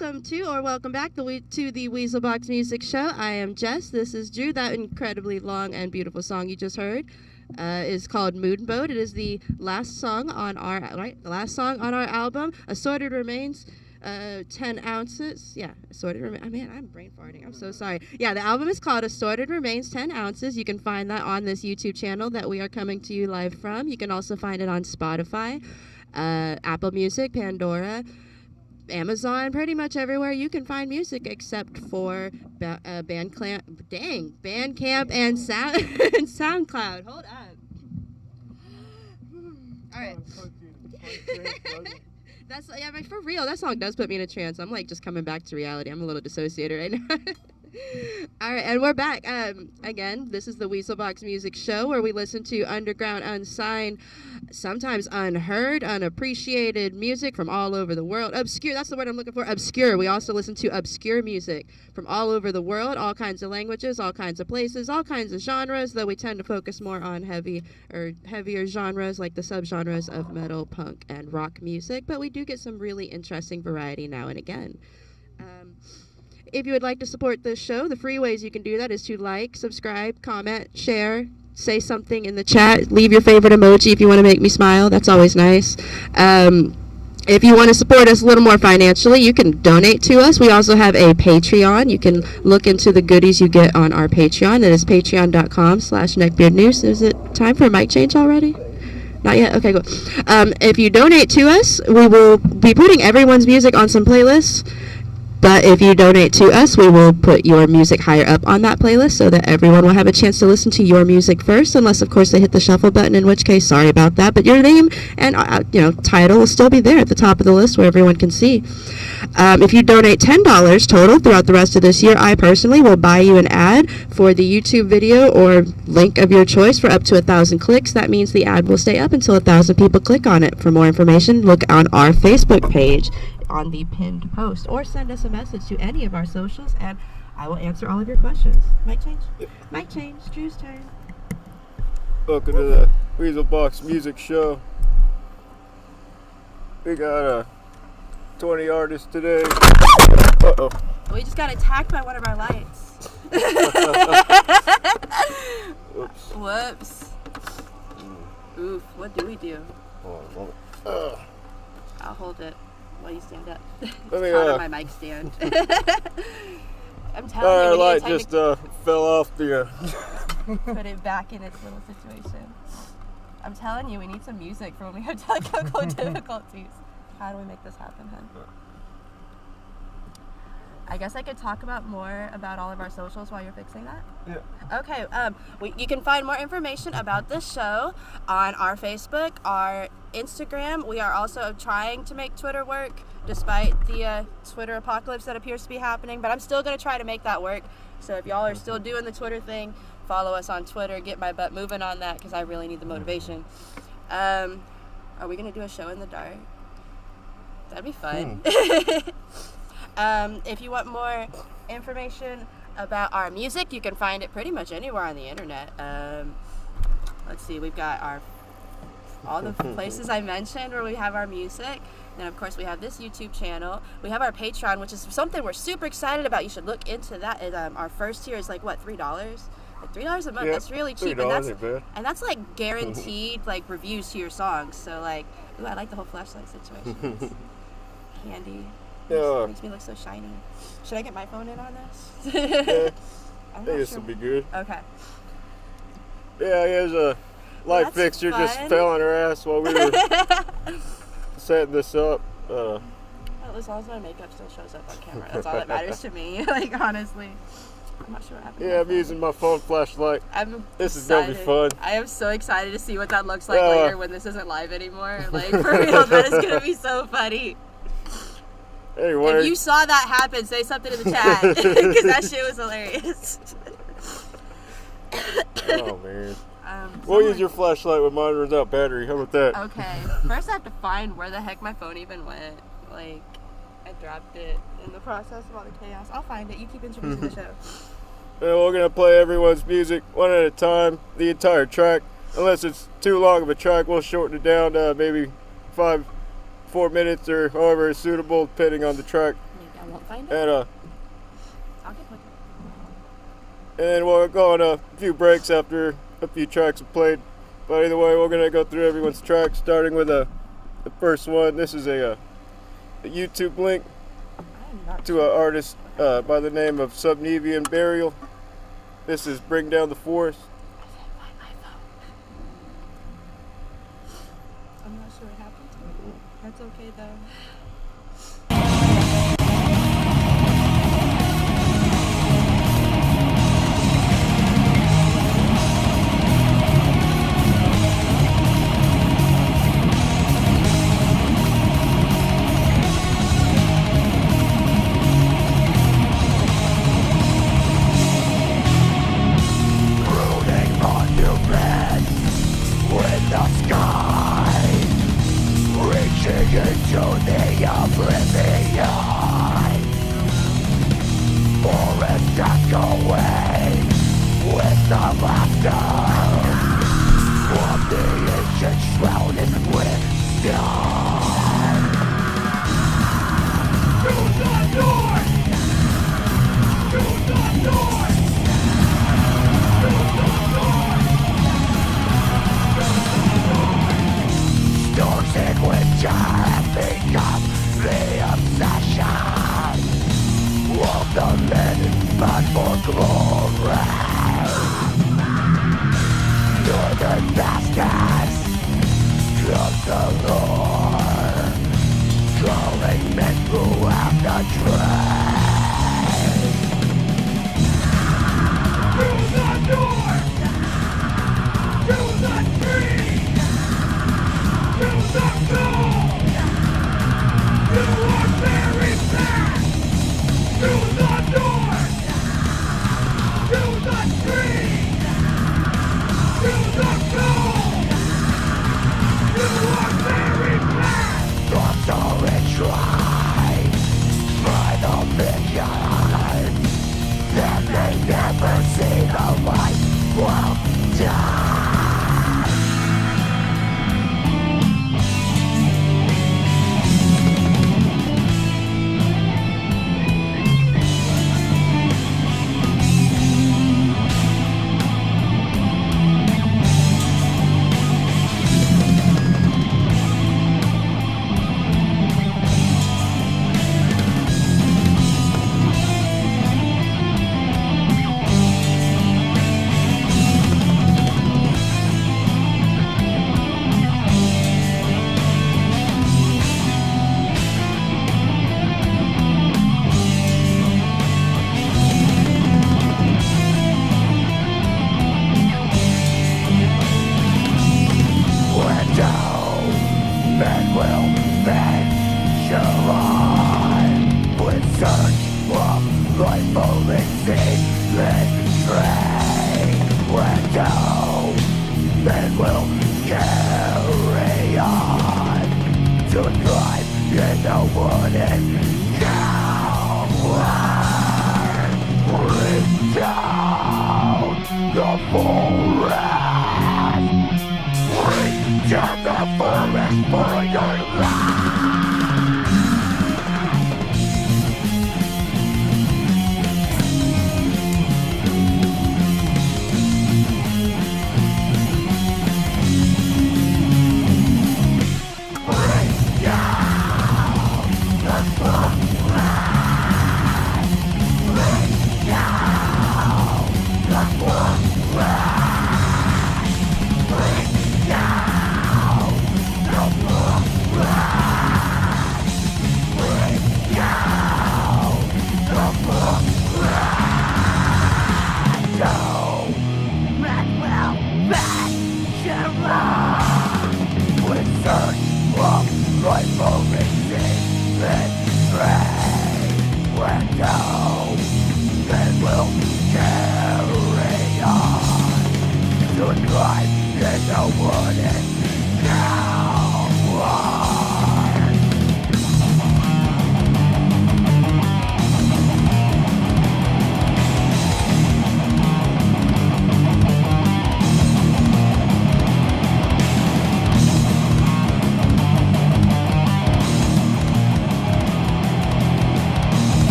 welcome back to the Weasel Box Music Show. I am Jess. This is Drew. That incredibly long and beautiful song you just heard is called Moonboat. It is the last song on our album. Assorted Remains. 10 ounces. Yeah, Assorted Remains. Oh, man, I'm brain farting. I'm so sorry. Yeah, the album is called Assorted Remains 10 Ounces. You can find that on this YouTube channel that we are coming to you live from. You can also find it on Spotify, Apple Music, Pandora, Amazon, pretty much everywhere you can find music except for Bandcamp and SoundCloud. Hold on. All right. For real, that song does put me in a trance. I'm like just coming back to reality. I'm a little dissociated right now. All right, and we're back. Again, this is the Weasel Box Music Show where we listen to underground, unsigned, sometimes unheard, unappreciated music from all over the world. Obscure, that's the word I'm looking for, obscure. We also listen to obscure music from all over the world, all kinds of languages, all kinds of places, all kinds of genres, though we tend to focus more on heavier genres like the subgenres of metal, punk, and rock music, but we do get some really interesting variety now and again. If you would like to support this show, the free ways you can do that is to like, subscribe, comment, share, say something in the chat, leave your favorite emoji if you want to make me smile. That's always nice. If you want to support us a little more financially, you can donate to us. We also have a Patreon. You can look into the goodies you get on our Patreon. That is patreon.com/Neckbeard Noose. Is it time for a mic change already? Not yet? Okay, cool. If you donate to us, we will be putting everyone's music on some playlists. But if you donate to us, we will put your music higher up on that playlist so that everyone will have a chance to listen to your music first, unless, of course, they hit the shuffle button, in which case, sorry about that. But your name and title will still be there at the top of the list where everyone can see. If you donate $10 total throughout the rest of this year, I personally will buy you an ad for the YouTube video or link of your choice for up to 1,000 clicks. That means the ad will stay up until 1,000 people click on it. For more information, look on our Facebook page on the pinned post, or send us a message to any of our socials, and I will answer all of your questions. Mic change? Mic change. Drew's turn. Welcome to the Weasel Box Music Show. We got 20 artists today. Uh-oh. We just got attacked by one of our lights. Oops. Whoops. Oof, what do we do? I'll hold it while you stand up. It's part of my mic stand. I'm telling you, our light just fell off the... Put it back in its little situation. I'm telling you, we need some music for when we have technical difficulties. How do we make this happen, hun? I guess I could talk more about all of our socials while you're fixing that? Yeah. Okay, you can find more information about this show on our Facebook, our Instagram. We are also trying to make Twitter work, despite the Twitter apocalypse that appears to be happening, but I'm still going to try to make that work. So if y'all are still doing the Twitter thing, follow us on Twitter, get my butt moving on that, because I really need the motivation. Are we going to do a show in the dark? That'd be fun. If you want more information about our music, you can find it pretty much anywhere on the internet. Let's see, we've got all the places I mentioned where we have our music. Then, of course, we have this YouTube channel. We have our Patreon, which is something we're super excited about. You should look into that. Our first tier is like, what, $3? Like $3 a month. Yeah, that's really cheap. And that's like guaranteed like reviews to your songs. So like, ooh, I like the whole flashlight situation. Handy. Makes me look so shiny. Should I get my phone in on this? Yeah. I think this will be good. Okay. Yeah, here's a light fixture just fell on her ass while we were setting this up. Well, as long as my makeup still shows up on camera, that's all that matters to me. Like, honestly. I'm not sure what happened. Yeah, I'm using my phone flashlight. This is going to be fun. I am so excited to see what that looks like later when this isn't live anymore. Like, for real, that is going to be so funny. Anyway. If you saw that happen, say something in the chat, because that shit was hilarious. Oh, man. We'll use your flashlight when mine runs out battery. How about that? Okay. First, I have to find where the heck my phone even went. Like, I dropped it in the process of all the chaos. I'll find it. You keep introducing the show. And we're going to play everyone's music one at a time, the entire track. Unless it's too long of a track, we'll shorten it down to maybe 4 minutes or however is suitable, depending on the track. won't find it. And I'll get one. and then we'll go on a few breaks after a few tracks are played. But either way, we're gonna go through everyone's tracks, starting with the first one. This is a YouTube link to an artist by the name of Subnevian Burial. This is Bring Down the Forest. I'm not sure what happened. That's okay though.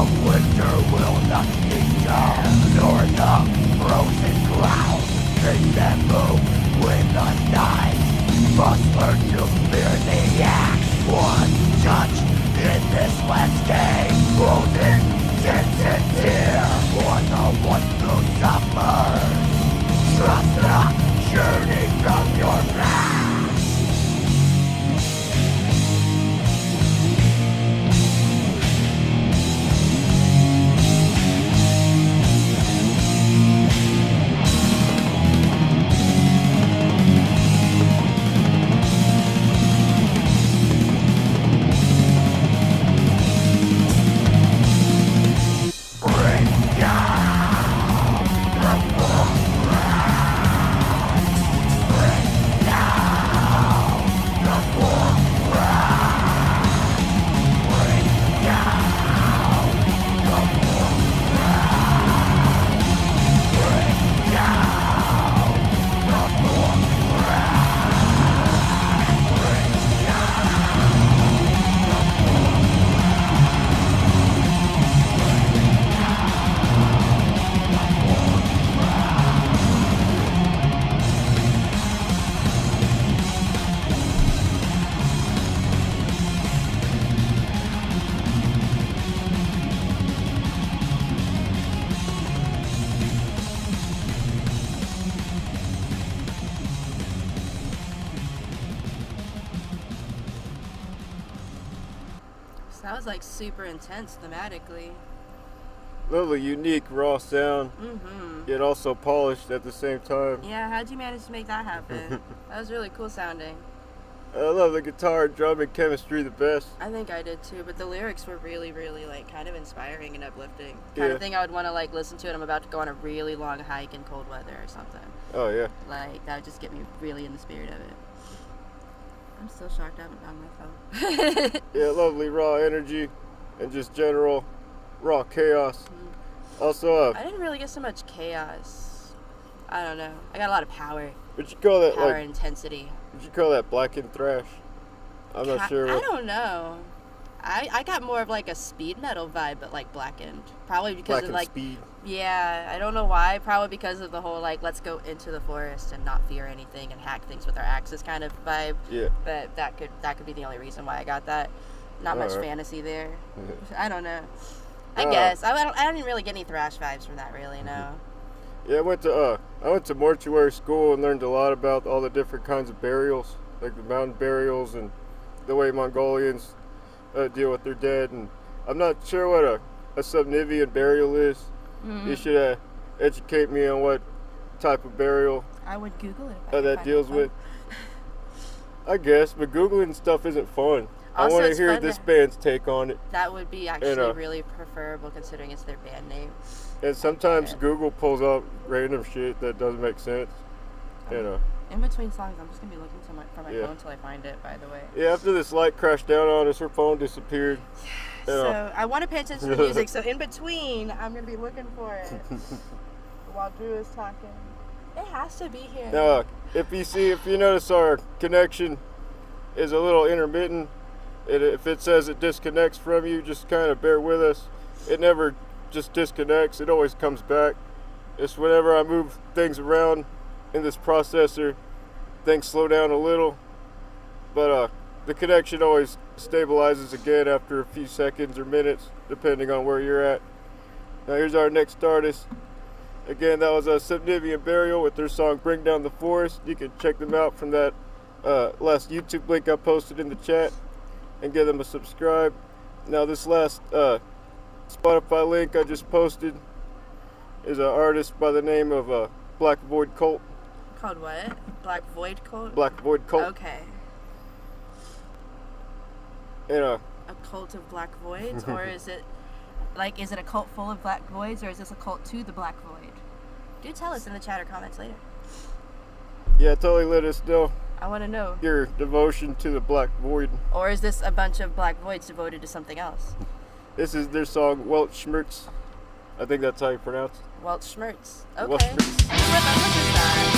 winter will not endure, nor the frozen clouds that move with the night. Must learn to fear the axe. One touch in this landscape, holding sincere for the one who suffers. Trust the journey from your past. That was like super intense thematically. Lovely, unique, raw sound, yet also polished at the same time. Yeah, how'd you manage to make that happen? That was really cool sounding. I love the guitar and drum and chemistry the best. I think I did too, but the lyrics were really, really like kind of inspiring and uplifting. Kind of thing I would want to like listen to, and I'm about to go on a really long hike in cold weather or something. Oh yeah. Like that would just get me really in the spirit of it. I'm still shocked I haven't found my phone. Yeah, lovely raw energy and just general raw chaos. Also, I didn't really get so much chaos. I don't know. I got a lot of power. Would you call that power like? And intensity. Would you call that blackened thrash? I'm not sure. I don't know. I got more of like a speed metal vibe, but like blackened. Probably because blackened of like speed. Yeah, I don't know why. Probably because of the whole like let's go into the forest and not fear anything and hack things with our axes kind of vibe. Yeah. But that could be the only reason why I got that. Not much fantasy there. I don't know. I guess I didn't really get any thrash vibes from that really. No. Yeah, I went to mortuary school and learned a lot about all the different kinds of burials, like the mountain burials and the way Mongolians deal with their dead. And I'm not sure what a subnivian burial is. You should educate me on what type of burial I would Google it. That deals with. I guess, but Googling stuff isn't fun. Also, I want to hear this band's take on it. That would be actually really preferable considering it's their band name. And sometimes Google pulls up random shit that doesn't make sense. In between songs, I'm just going to be looking for my phone until I find it, by the way. Yeah, after this light crashed down on us, her phone disappeared. So I want to pay attention to the music, so in between, I'm going to be looking for it while Drew is talking. It has to be here. Now, if you notice our connection is a little intermittent, if it says it disconnects from you, just kind of bear with us. It never just disconnects, it always comes back. It's whenever I move things around in this processor, things slow down a little, but the connection always stabilizes again after a few seconds or minutes, depending on where you're at. Now here's our next artist. Again, that was a Subnivian Burial with their song Bring Down the Forest. You can check them out from that last YouTube link I posted in the chat and give them a subscribe. Now this last Spotify link I just posted is an artist by the name of Black Void Cult. Called what? Black Void Cult? Black Void Cult. Okay. And a cult of black voids? Or is it a cult full of black voids, or is this a cult to the black void? Do tell us in the chat or comments later. Yeah, totally let us know. I want to know. Your devotion to the Black Void. Or is this a bunch of black voids devoted to something else? This is their song, Welch Schmertz. I think that's how you pronounce it. Welch Schmertz. Okay. Welch Schmertz. Remember this time.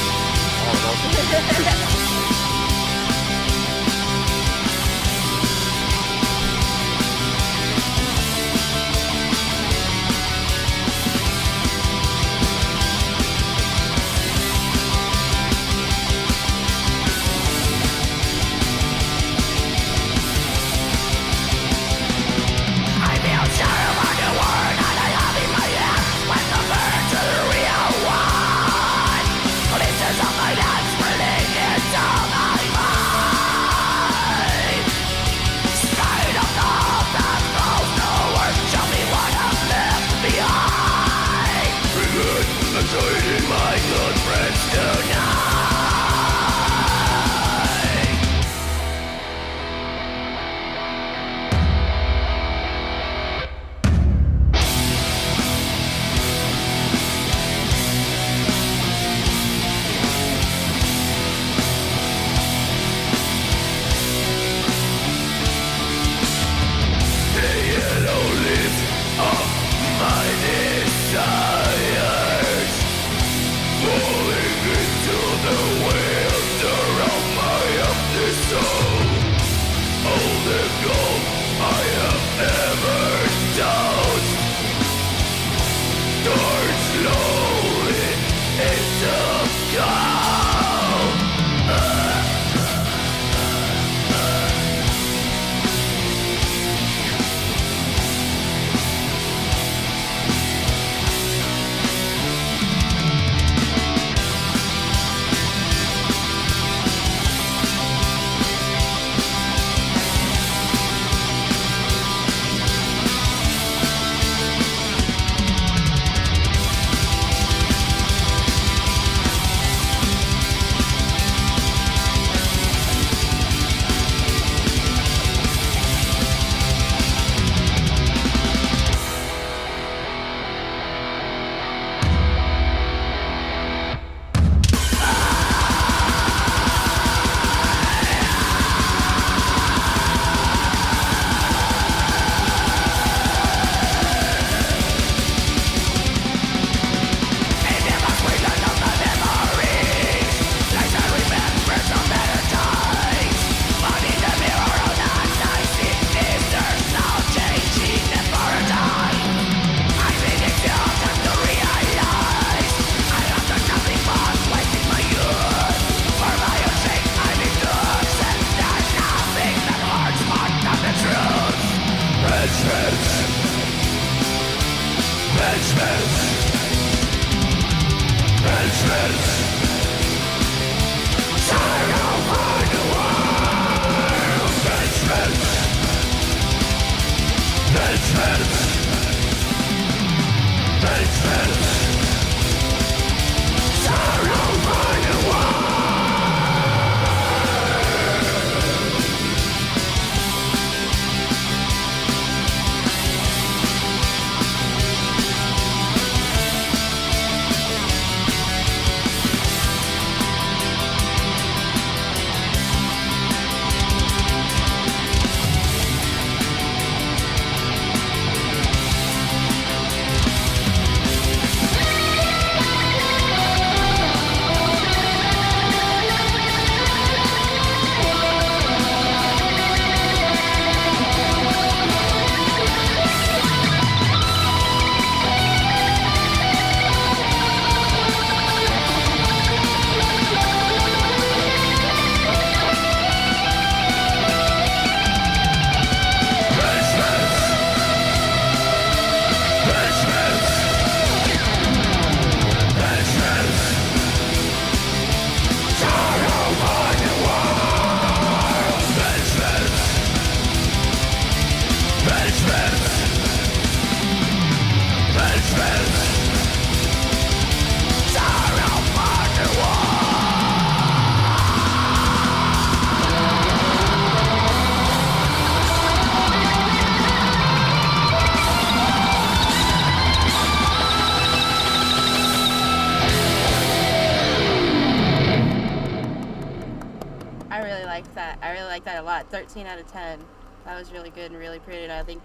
like that a lot. 13 out of 10. That was really good and really pretty. And I think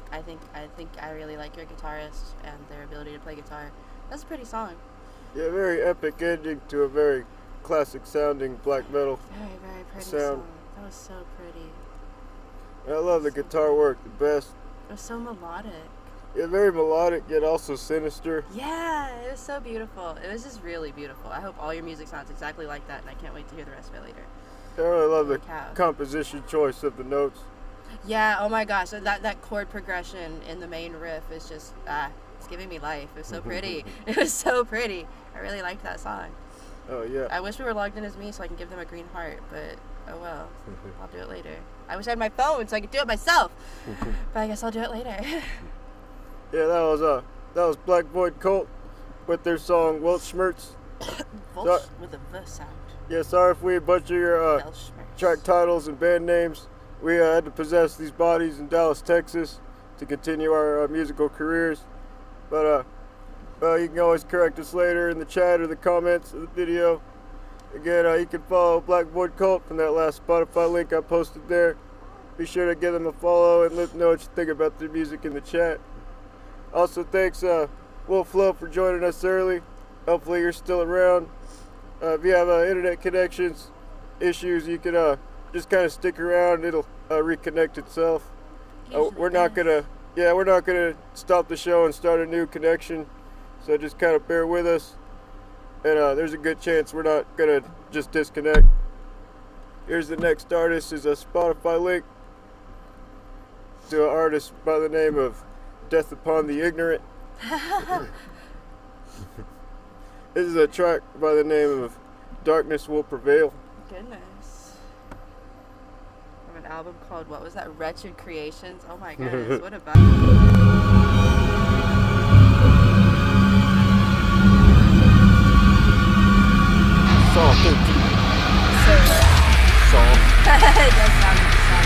I really like your guitarist and their ability to play guitar. That's a pretty song. Yeah, very epic ending to a very classic sounding black metal. Very, very pretty sound. song. That was so pretty. I love the guitar work the best. It was so melodic. Yeah, very melodic yet also sinister. Yeah, it was so beautiful. It was just really beautiful. I hope all your music sounds exactly like that, and I can't wait to hear the rest of it later. I really love the Cow. composition choice of the notes. Yeah, oh my gosh, that chord progression in the main riff is just, it's giving me life. It was so pretty. It was so pretty. I really liked that song. Oh, yeah. I wish we were logged in as me so I can give them a green heart, but oh well. I'll do it later. I wish I had my phone so I could do it myself, but I guess I'll do it later. Yeah, that was Black Void Cult with their song Weltschmerz. Volch with a V sound. Yeah, sorry if we butcher your track titles and band names. We had to possess these bodies in Dallas, Texas to continue our musical careers. But you can always correct us later in the chat or the comments of the video. Again, you can follow Black Void Cult from that last Spotify link I posted there. Be sure to give them a follow and let them know what you think about their music in the chat. Also, thanks Wolf Flow for joining us early. Hopefully you're still around. If you have internet connections issues, you can just kind of stick around. It'll reconnect itself. We're not gonna stop the show and start a new connection. So just kind of bear with us. And there's a good chance we're not gonna just disconnect. Here's the next artist. Is a Spotify link to an artist by the name of Death Upon the Ignorant. This is a track by the name of Darkness Will Prevail. Goodness. From an album called, what was that? Wretched Creations? Oh my goodness, what about Song 13. So Song. it does sound like a song.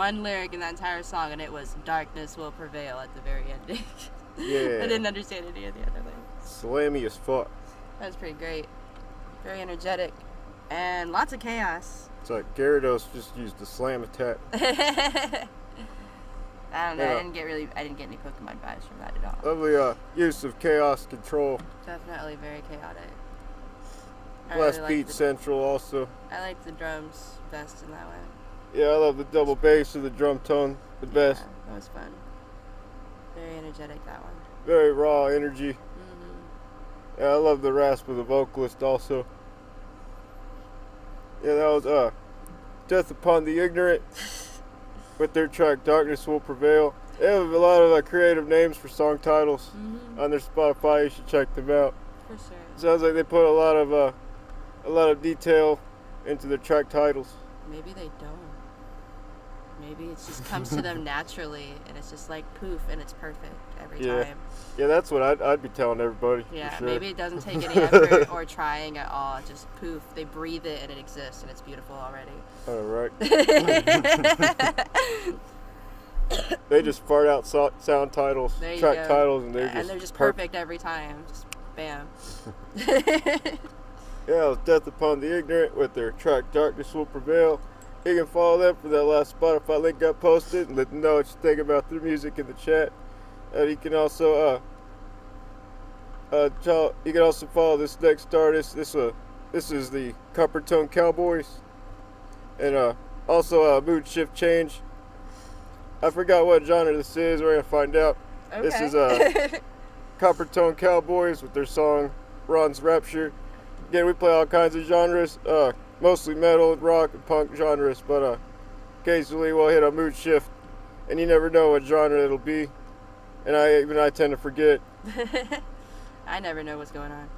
one lyric in that entire song, and it was "Darkness will prevail" at the very ending. Yeah. I didn't understand any of the other lyrics. Slammy as fuck. That was pretty great. Very energetic, and lots of chaos. It's like Gyarados just used the slam attack. I don't know. Yeah. I didn't get any Pokemon vibes from that at all. Lovely use of chaos control. Definitely very chaotic. I Blast really beat liked central also. I like the drums best in that one. Yeah, I love the double bass of the drum tone the best. Yeah, that was fun. Very energetic, that one. Very raw energy. Mm-hmm. Yeah, I love the rasp of the vocalist also. Yeah, that was Death Upon the Ignorant with their track Darkness Will Prevail. They have a lot of creative names for song titles on their Spotify. You should check them out. For sure. Sounds like they put a lot of detail into their track titles. Maybe they don't. Maybe it just comes to them naturally, and it's just like poof, and it's perfect every time. Yeah, that's what I'd be telling everybody. Yeah, for sure. maybe it doesn't take any effort or trying at all. Just poof, they breathe it, and it exists, and it's beautiful already. All right. They just fart out sound titles, track titles, and they're just perfect every time. Just bam. Yeah, it was Death Upon the Ignorant with their track Darkness Will Prevail. You can follow them for that last Spotify link I posted and let them know what you think about their music in the chat. You can also follow this next artist. This is the Copper Tone Cowboys, and also Mood Shift Change. I forgot what genre this is. We're gonna find out. Okay. This is Copper Tone Cowboys with their song Ron's Rapture. Again, we play all kinds of genres, mostly metal and rock and punk genres, but occasionally we'll hit a mood shift, and you never know what genre it'll be. And I tend to forget. I never know what's going on.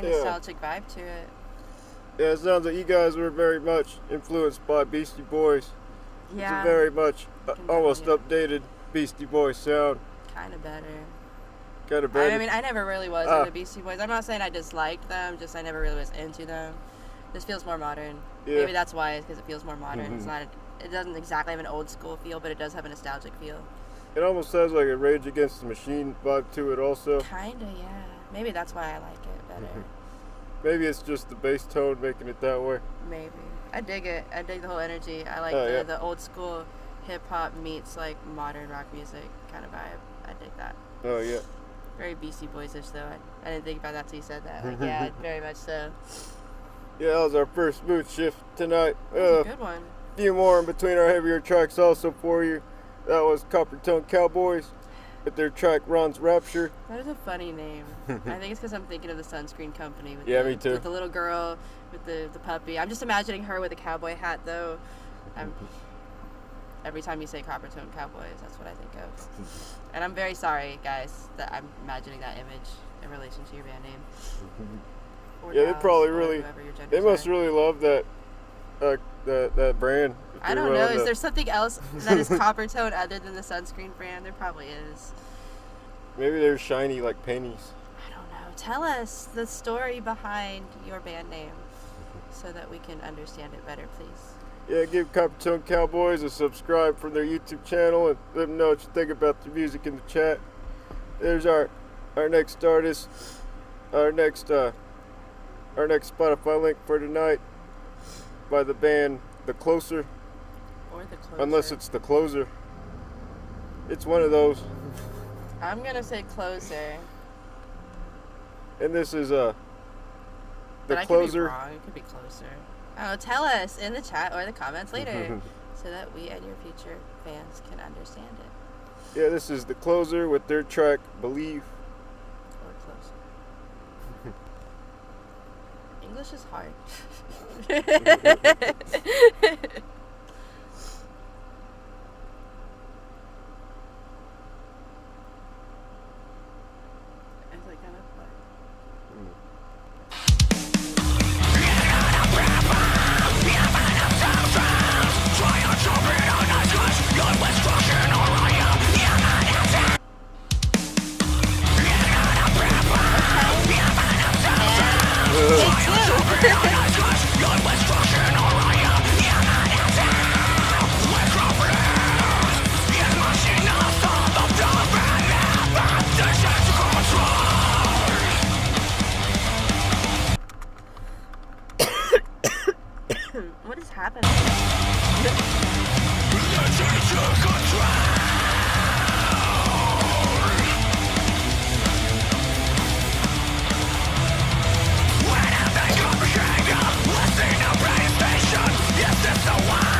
Nostalgic vibe to it. Yeah, it sounds like you guys were very much influenced by Beastie Boys. Yeah. It's a very much almost updated Beastie Boys sound. Kind of better. Kind of better. I mean, I never really was into Beastie Boys. I'm not saying I disliked them, just I never really was into them. This feels more modern. Yeah. Maybe that's why, because it feels more modern. Mm-hmm. It's not. It doesn't exactly have an old school feel, but it does have a nostalgic feel. It almost sounds like a Rage Against the Machine vibe to it also. Kinda, yeah. Maybe that's why I like it better. Maybe it's just the bass tone making it that way. Maybe. I dig it. I dig the whole energy. I like the old school hip hop meets like modern rock music kind of vibe. I dig that. Oh yeah. Very Beastie Boys-ish though. I didn't think about that till you said that. Like, yeah, very much so. Yeah, that was our first mood shift tonight. That was a good one. A few more in between our heavier tracks also for you. That was Copper Tone Cowboys with their track Ron's Rapture. That is a funny name. I think it's because I'm thinking of the sunscreen company. With me too. With the little girl, with the puppy. I'm just imagining her with a cowboy hat though. Every time you say Copper Tone Cowboys, that's what I think of. And I'm very sorry, guys, that I'm imagining that image in relation to your band name. Yeah, they probably really, they must really love that that brand. I don't know. Is there something else that is Copper Tone other than the sunscreen brand? There probably is. Maybe they're shiny like pennies. I don't know. Tell us the story behind your band name so that we can understand it better, please. Yeah, give Copper Tone Cowboys a subscribe from their YouTube channel and let them know what you think about the music in the chat. There's our next artist, our next Spotify link for tonight by the band The Closer. Or The Closer. Unless it's The Closer. It's one of those. I'm gonna say Closer. And this is The But Closer. I could be wrong. It could be Closer. Oh, tell us in the chat or the comments later so that we and your future fans can understand it. Yeah, this is The Closer with their track Believe. Or Closer. English is hard. Is it gonna play? What is happening? Satisfied.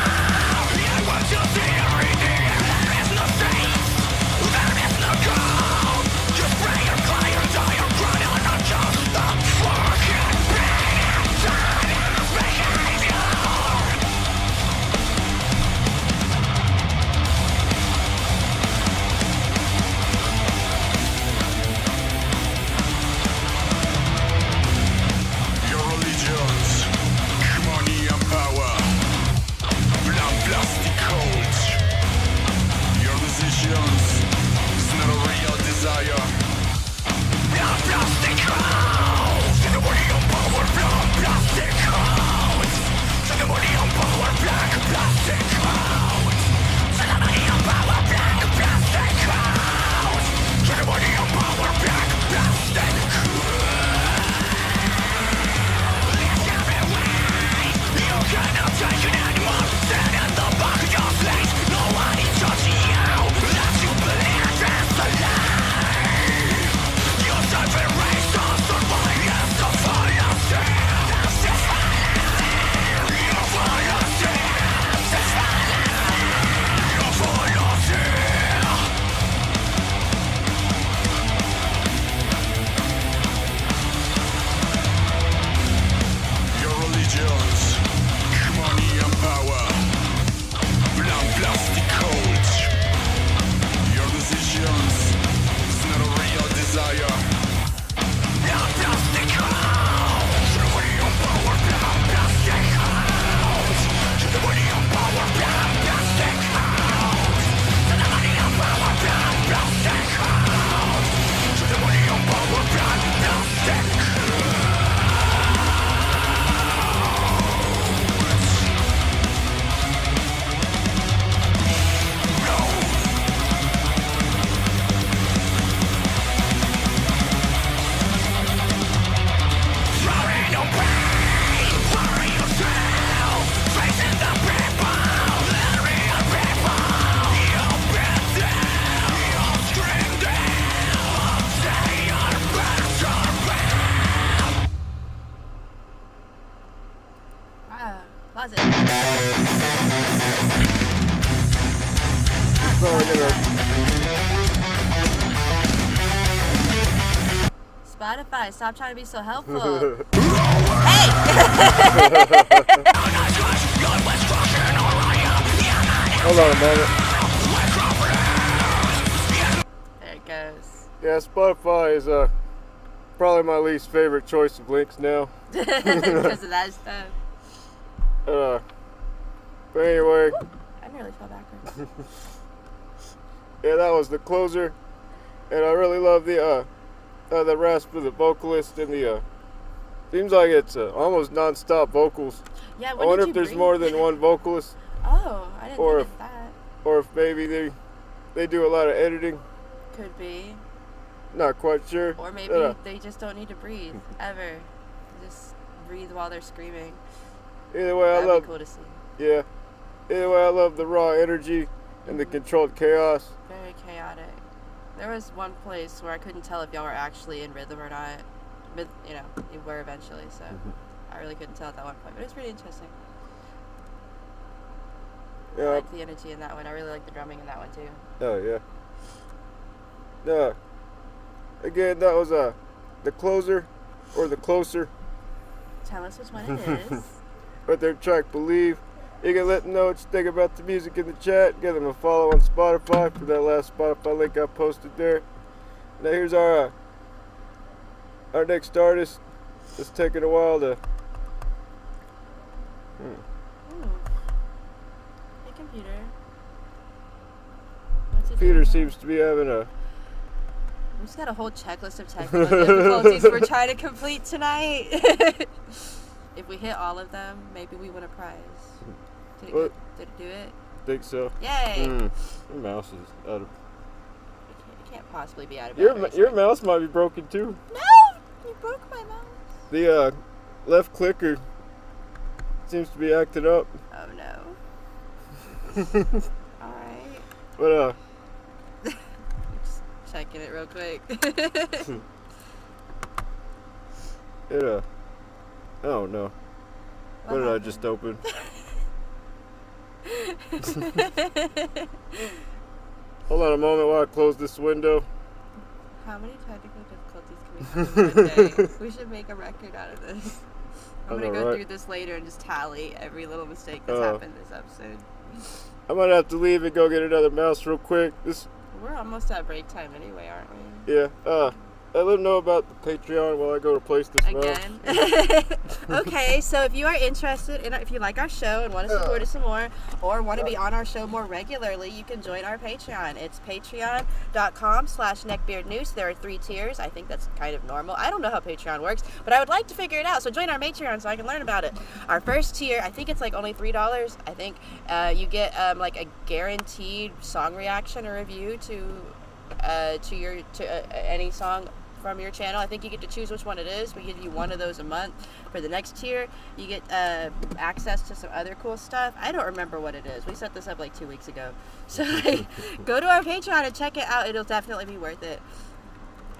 Closet. Spotify, stop trying to be so helpful. Hey! Hold on a moment. There it goes. Yeah, Spotify is probably my least favorite choice of links now. Because of that stuff. But anyway. I nearly fell backwards. Yeah, that was the closer, and I really love the rasp of the vocalist and the seems like it's almost non-stop vocals. Yeah, I wonder if there's more than one vocalist. Oh, I didn't think of that. Or if maybe they do a lot of editing. Could be. Not quite sure. Or maybe they just don't need to breathe ever. Just breathe while they're screaming. Either way, That'd be cool to see. Yeah. Either way, I love the raw energy and the controlled chaos. Very chaotic. There was one place where I couldn't tell if y'all were actually in rhythm or not. But, you know, you were eventually, so I really couldn't tell at that one point. But it was pretty interesting. Yeah. I like the energy in that one. I really like the drumming in that one, too. Oh, yeah. Again, that was the closer, or the closer. Tell us which one it is. But their track Believe. You can let them know what you think about the music in the chat. Give them a follow on Spotify for that last Spotify link I posted there. Now here's our next artist. It's taking a while to... Hey, computer. What's it Computer doing seems to be having a... We just got a whole checklist of technical difficulties we're trying to complete tonight. If we hit all of them, maybe we win a prize. Did it do it? Think so. Yay! Your mouse is out of... It can't possibly be out of Your mouse might be broken too. No! You broke my mouse. The left clicker seems to be acting up. Oh no. Alright. But Just checking it real quick. Oh no. What did I just open? Hold on a moment while I close this window. How many technical difficulties can we have in one day? We should make a record out of this. I'm going to go through this later and just tally every little mistake that's happened this episode. I might have to leave and go get another mouse real quick. We're almost at break time anyway, aren't we? Yeah. Let them know about the Patreon while I go replace this mouse. Again. Okay, so if you are interested in, if you like our show and want to support us some more, or want to be on our show more regularly, you can join our Patreon. It's patreon.com/Neckbeard Noose. There are 3 tiers. I think that's kind of normal. I don't know how Patreon works, but I would like to figure it out. So join our Patreon so I can learn about it. Our first tier, I think it's like only $3. I think you get like a guaranteed song reaction or review to any song from your channel. I think you get to choose which one it is. We give you one of those a month. For the next tier, you get access to some other cool stuff. I don't remember what it is. We set this up like 2 weeks ago. So go to our Patreon and check it out. It'll definitely be worth it.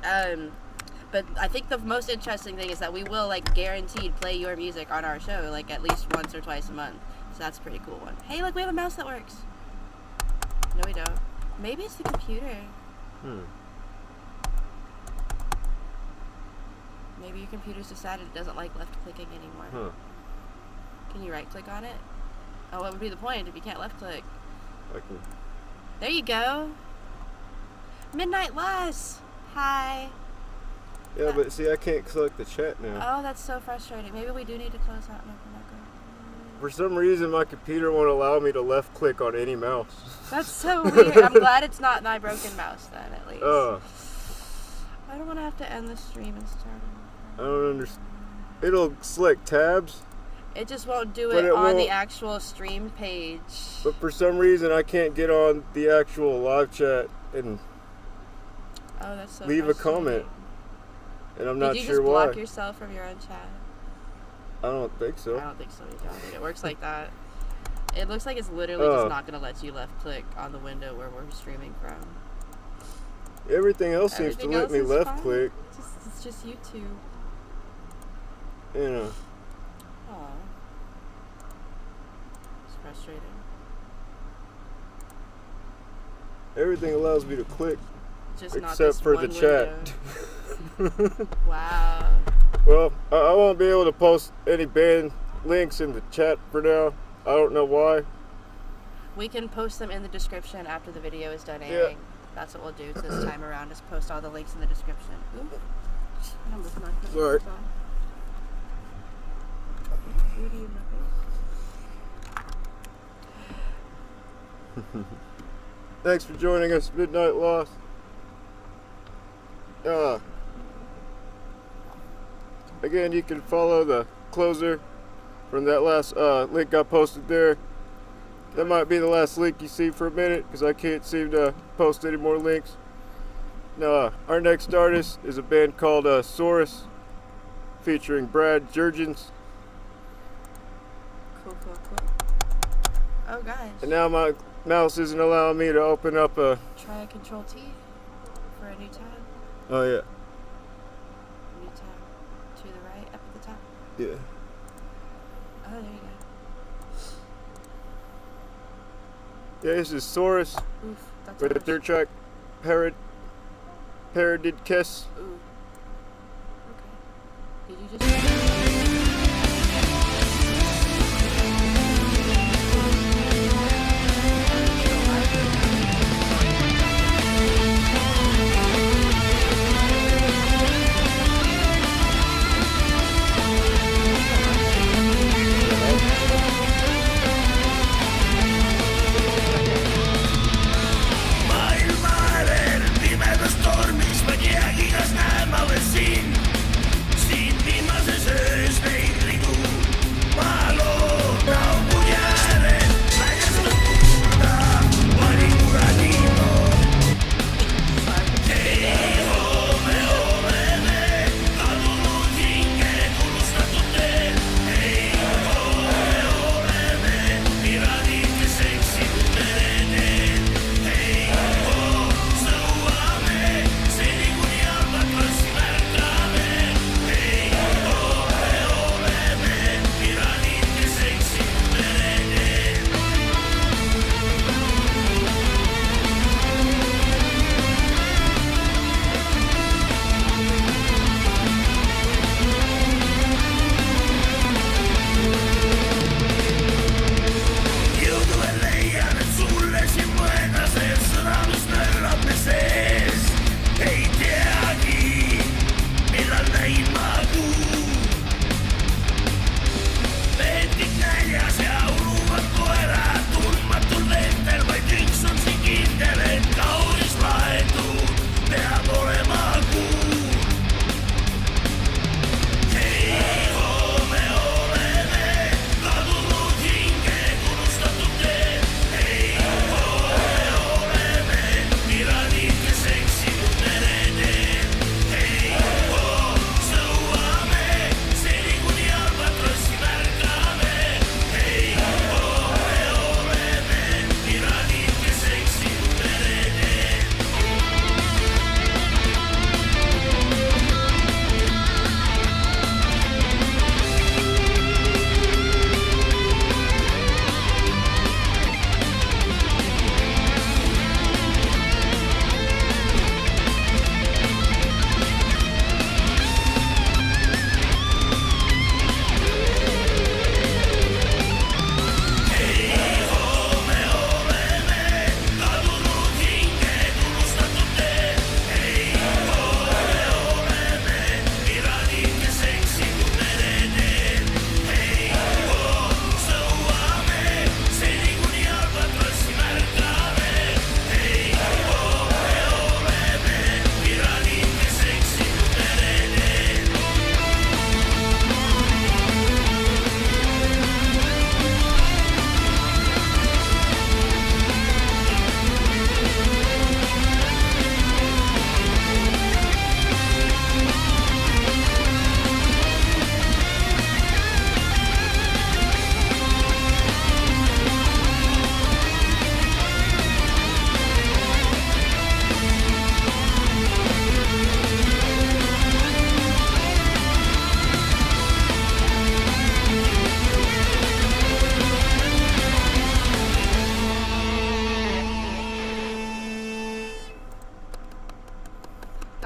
But I think the most interesting thing is that we will like guaranteed play your music on our show like at least once or twice a month. So that's a pretty cool one. Hey, look, we have a mouse that works. No, we don't. Maybe it's the computer. Maybe your computer's decided it doesn't like left clicking anymore. Can you right click on it? Oh, what would be the point if you can't left click? There you go. Midnight Lass. Hi. Yeah, but see, I can't select the chat now. Oh, that's so frustrating. Maybe we do need to close out and open back up. For some reason, my computer won't allow me to left click on any mouse. That's so weird. I'm glad it's not my broken mouse then, at least. I don't want to have to end the stream and start it. I don't understand. It'll select tabs. It just won't do it on the actual stream page. But for some reason, I can't get on the actual live chat and leave a comment. And I'm not sure why. Did you just block yourself from your own chat? I don't think so. I don't think so either. I think it works like that. It looks like it's literally just not going to let you left click on the window where we're streaming from. Everything else seems to let me left click. It's just YouTube. You know. Aww. frustrating. Everything allows me to click, Just not except this for the one chat. window. Wow. Well, I won't be able to post any band links in the chat for now. I don't know why. We can post them in the description after the video is done Yeah. airing. That's what we'll do this time around, is post all the links in the description. Ooh. I almost knocked my Sorry. face off. Booty in my face. Thanks for joining us, Midnight Lost. Again, you can follow the closer from that last link I posted there. That might be the last link you see for a minute, because I can't seem to post any more links. Now, our next artist is a band called Saurus, featuring Brad Jurgens. Cool. Oh, guys. And now my mouse isn't allowing me to open up a... Try a Control T for a new tab. Oh, yeah. New tab to the right, up at the top. Yeah. Oh, there you Yeah, this is Saurus go. Oof, that's with the harsh. third track, Paradid Kiss. Ooh. Okay. Did you just... Stormis, maniakikas näemalle siin. Siin viimases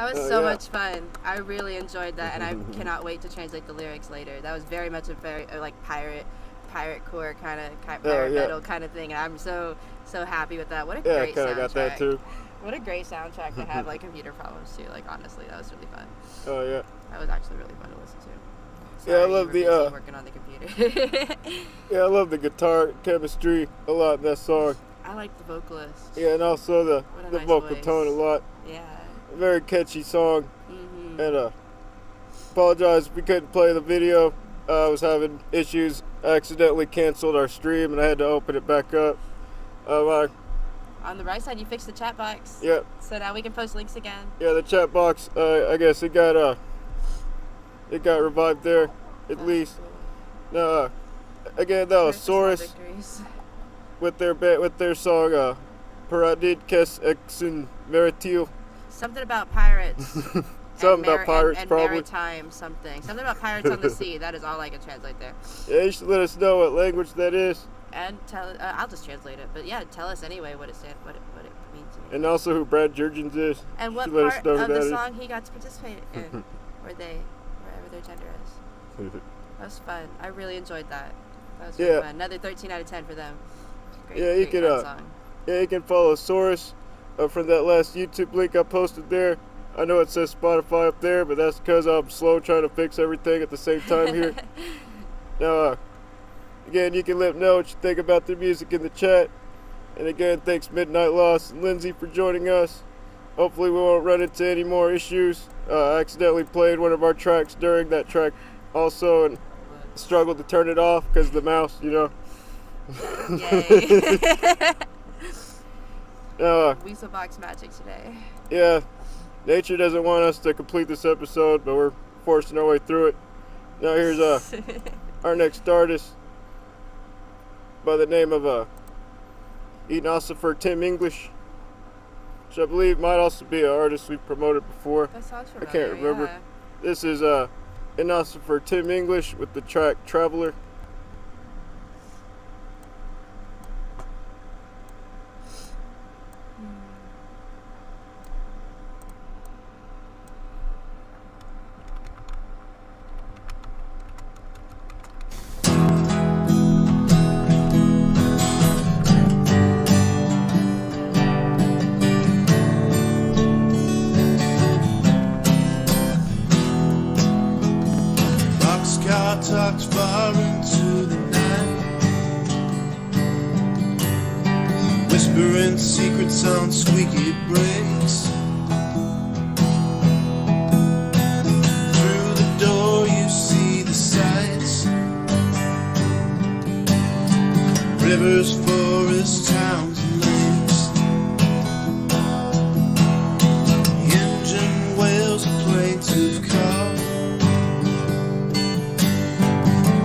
That was so much fun. I really enjoyed that, and I cannot wait to translate the lyrics later. That was very much a very like pirate core kind of pirate metal kind of thing. And I'm so happy with that. What a great soundtrack. Yeah, I kind of got that too. What a great soundtrack to have like computer problems too. Like honestly, that was really fun. Oh yeah. That was actually really fun to listen to. Sorry, I love the working on the computer. Yeah, I love the guitar chemistry a lot in that song. I like the vocalist. Yeah, and also the nice vocal voice. tone a lot. Yeah. A very catchy song. And apologize if we couldn't play the video. I was having issues. I accidentally canceled our stream and I had to open it back up. On the right side, you fixed the chat box. Yep. So now we can post links again. Yeah, the chat box. I guess it got revived there, at least. Cool. No, again, that was Saurus with their song "Paradid Kes Exun Veritil." Something about pirates. Something about pirates, and probably. Maritime something. Something about pirates on the sea. That is all I can translate there. Yeah, you should let us know what language that is. And tell. I'll just translate it. But yeah, tell us anyway what it means. And also who Brad Jurgens is. And what part of the song he got to participate in, wherever their gender is. That was fun. I really enjoyed that. That was really fun. Another 13 out of 10 for them. Great song. Yeah, you can follow Saurus from that last YouTube link I posted there. I know it says Spotify up there, but that's because I'm slow trying to fix everything at the same time here. Now, again, you can let me know what you think about the music in the chat. And again, thanks Midnight Lost and Lindsay for joining us. Hopefully we won't run into any more issues. I accidentally played one of our tracks during that track also and struggled to turn it off because of the mouse, you know. Yay. Weasel Box magic today. Yeah. Nature doesn't want us to complete this episode, but we're forcing our way through it. Now here's our next artist by the name of Enosifer Tim English, which I believe might also be an artist we've promoted before. That sounds familiar. I can't remember. Yeah. This is Enosifer Tim English with the track Traveler. Talks far into the night, whispering secrets on squeaky brakes. Through the door you see the sights, rivers, forests, towns and lakes. Engine wails a plaintive call,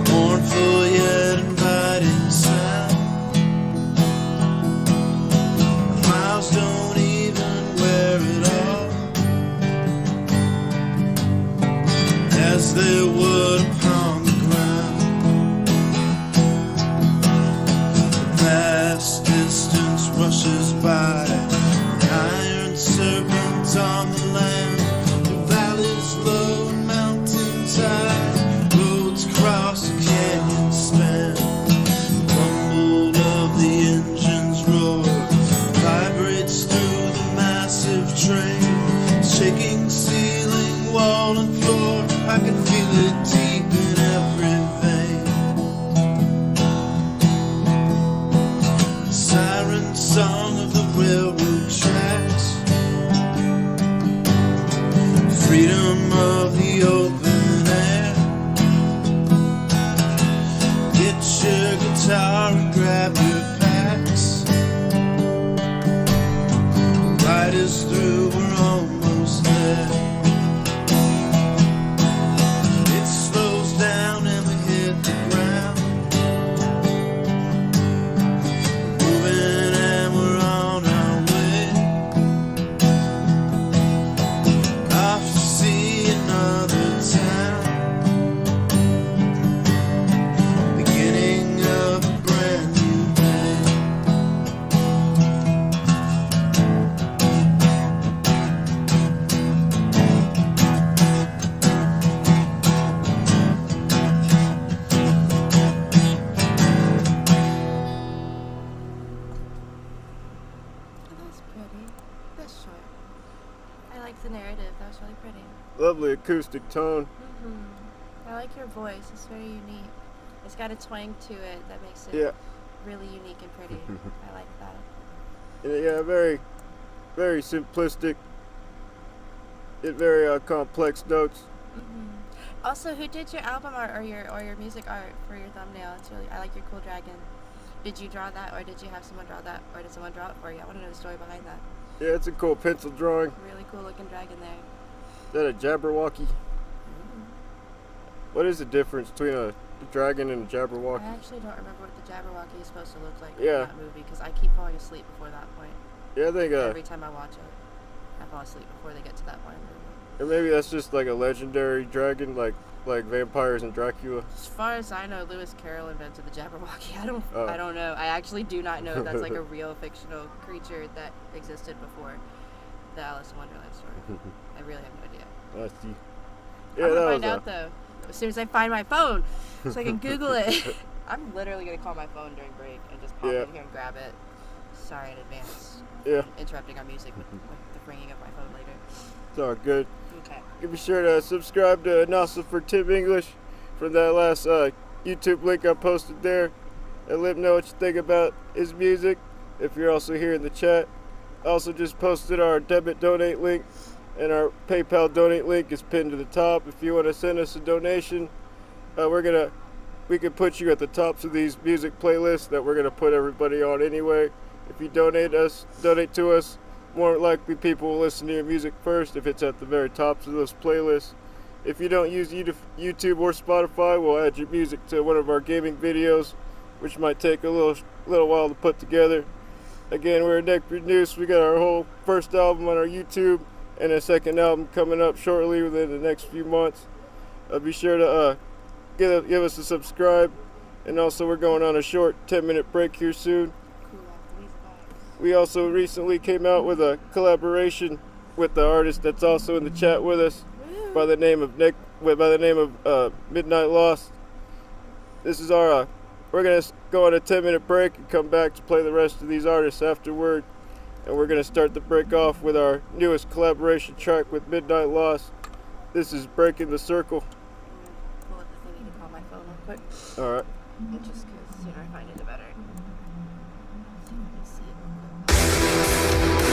mournful yet inviting sound. Miles don't even wear it all, as they would upon the ground. The vast distance the narrative. That was really pretty. Lovely acoustic tone. I like your voice. It's very unique. It's got a twang to it that makes it Yeah. really unique and pretty. I like that. Yeah, very, very simplistic. Very complex notes. Also, who did your album art or your music art for your thumbnail? It's really, I like your cool dragon. Did you draw that, or did you have someone draw that, or did someone draw it for you? I want to know the story behind that. Yeah, it's a cool pencil drawing. Really cool looking dragon there. Is that a Jabberwocky? What is the difference between a dragon and a Jabberwocky? I actually don't remember what the Jabberwocky is supposed to look like in Yeah. that movie because I keep falling asleep before that point. Yeah, I think, Every time I watch it, I fall asleep before they get to that point. or maybe that's just like a legendary dragon, like vampires and Dracula. As far as I know, Lewis Carroll invented the Jabberwocky. I don't Oh. know. I actually do not know if that's like a real fictional creature that existed before the Alice in Wonderland story. I really have no idea. I see. I'm Yeah, gonna that find was out though as soon as I find my phone, so I can Google it. I'm literally gonna call my phone during break and just pop in here and grab it. Sorry in advance. Yeah. Interrupting our music with the ringing of my phone later. It's all good. Okay. Be sure to subscribe to Nasa for Tim English from that last YouTube link I posted there, and let him know what you think about his music. If you're also here in the chat, I also just posted our debit donate link, and our PayPal donate link is pinned to the top. If you want to send us a donation, we can put you at the tops of these music playlists that we're gonna put everybody on anyway. If you donate to us, more likely people will listen to your music first if it's at the very tops of those playlists. If you don't use YouTube or Spotify, we'll add your music to one of our gaming videos, which might take a little while to put together. Again, we're Neckbeard Noose. We got our whole first album on our YouTube and a second album coming up shortly within the next few months. Be sure to give us a subscribe, and also we're going on a short 10-minute break here soon. We also recently came out with a collaboration with the artist that's also in the chat with us by the name of Midnight Lost. This is our we're gonna go on a 10-minute break and come back to play the rest of these artists afterward, and we're gonna start the break off with our newest collaboration track with Midnight Lost. This is Breaking the Circle. Pull up the thingy to call my phone real quick. All right. Just because the sooner I find it, the better. Let me see it real quick.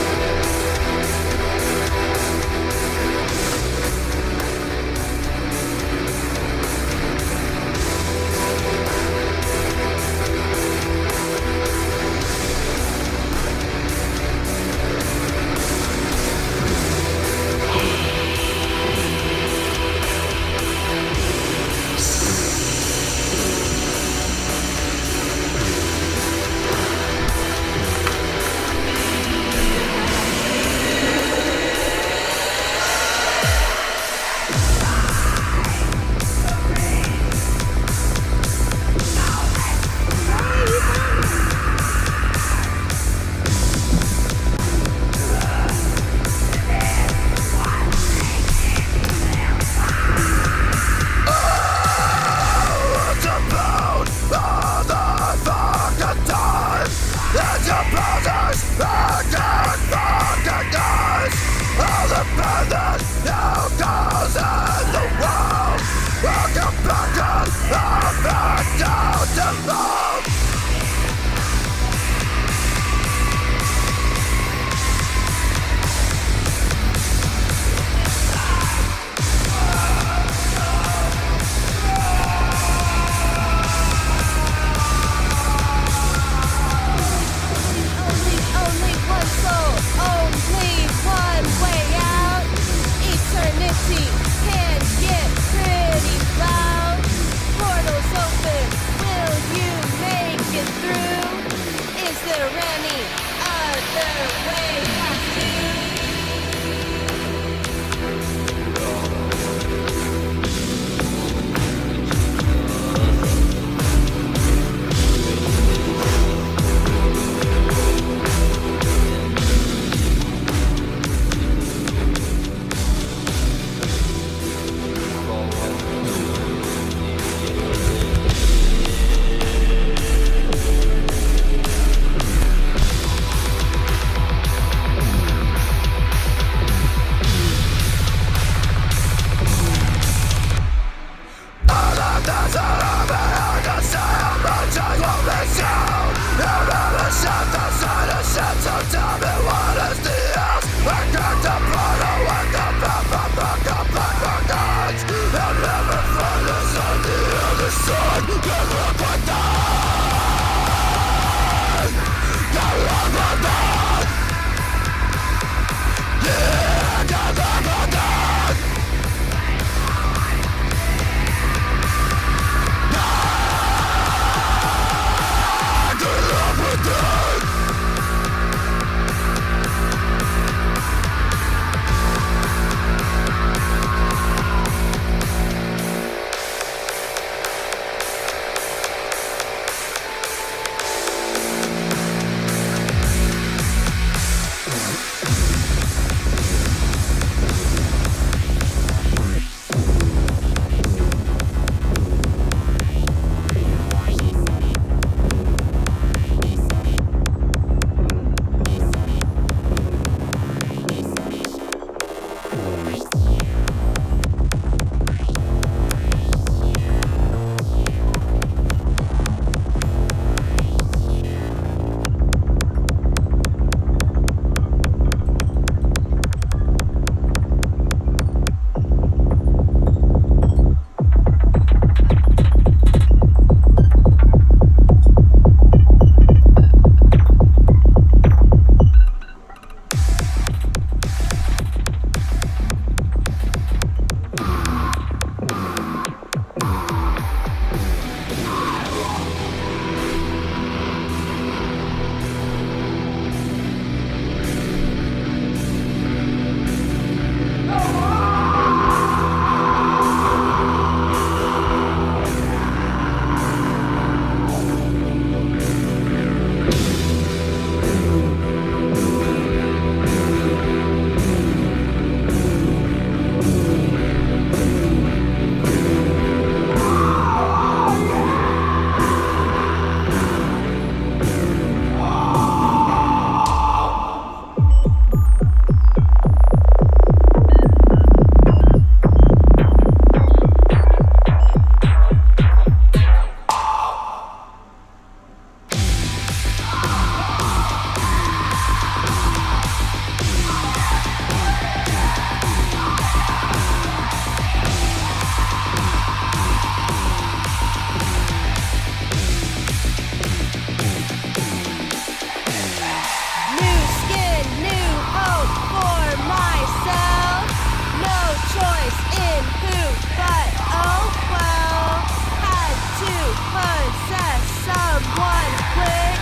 but oh well. Had to possess someone quick,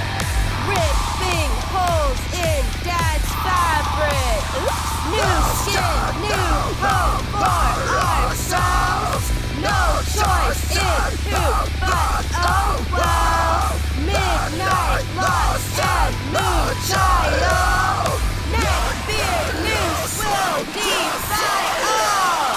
ripping holes in dad's fabric. Oops. New skin, new hope for ourselves. No choice in who, but oh well. Midnight lost and moonchild. Neckbeard Noose will defy all.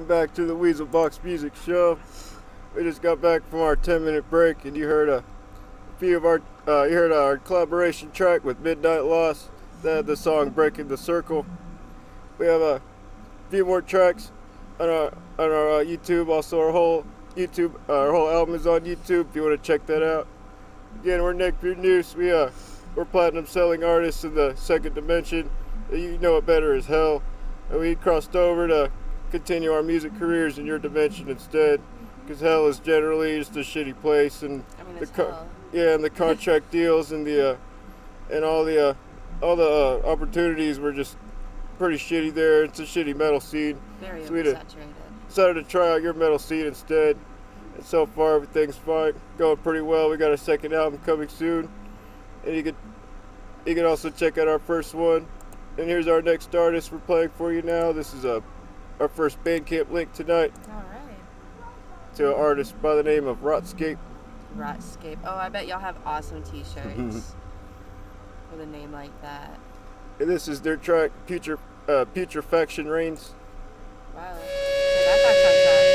welcome back to the Weasel Box Music Show. We just got back from our 10-minute break, and you heard a few of our collaboration track with Midnight Loss. That had the song "Breaking the Circle." We have a few more tracks on our YouTube. Also, our whole album is on YouTube. If you want to check that out. Again, we're Neckbeard Noose. We're platinum selling artists in the second dimension. You know it better as hell. And we crossed over to continue our music careers in your dimension instead, because hell is generally just a shitty place, and it's hell. And the contract deals and all the opportunities were just pretty shitty there. It's a shitty metal scene. Very So we oversaturated. decided to try out your metal scene instead, and so far everything's fine, going pretty well. We got a second album coming soon, and you can also check out our first one. And here's our next artist we're playing for you now. This is our first Bandcamp link tonight Alright. to an artist by the name of Rotscape. Rotscape. Oh, I bet y'all have awesome t-shirts with a name like that. And this is their track, Putrefaction Reigns. Wow. Okay, that's actually fun.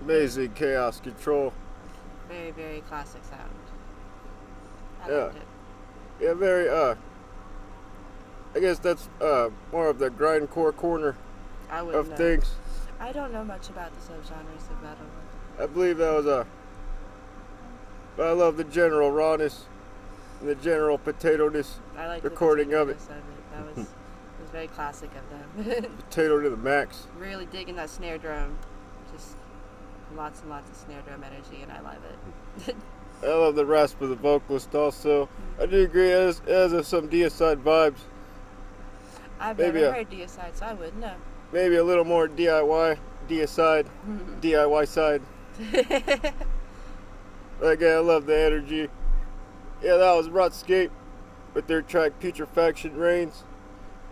Amazing Chaos Control. Very, very classic sound. I Yeah. liked it. Yeah, very, I guess that's more of the grindcore corner I of wouldn't know. things. I don't know much about the subgenres of metal. I believe that was but I love the general rawness and the general potato-ness, I like recording the of it. That was very classic of them. Potato to the max. Really digging that snare drum. Just lots and lots of snare drum energy, and I love it. I love the rasp of the vocalist also. I do agree, it has some Deicide vibes. I've Maybe never heard Deicide, so I wouldn't know. Maybe a little more DIY, Deicide, DIY side. Again, I love the energy. Yeah, that was Rotscape with their track Putrefaction Reigns.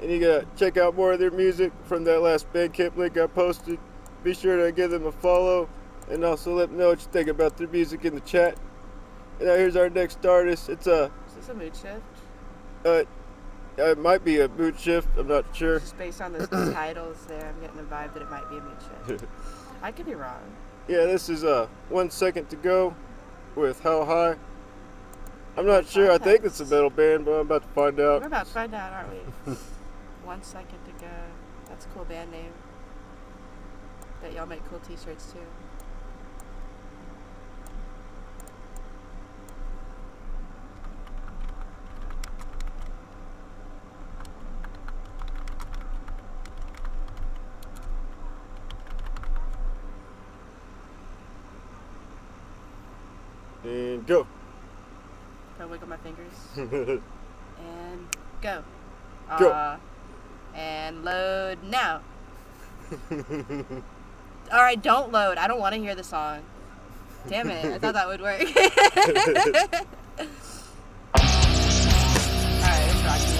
And you gotta check out more of their music from that last Bandcamp link I posted. Be sure to give them a follow and also let them know what you think about their music in the chat. And now here's our next artist. It's Is this a mood shift? It might be a mood shift. I'm not sure. Just based on the titles there, I'm getting a vibe that it might be a mood shift. I could be wrong. Yeah, this is 1 second to go with How High. I'm not sure. I think it's a metal band, but I'm about to find out. We're about to find out, aren't we? 1 second to go. That's a cool band name. Bet y'all make cool t-shirts too. And go. Can I wiggle my fingers? And go. Go. And load now. Alright, don't load. I don't want to hear the song. Damn it. I thought that would work. Alright, let's rock it.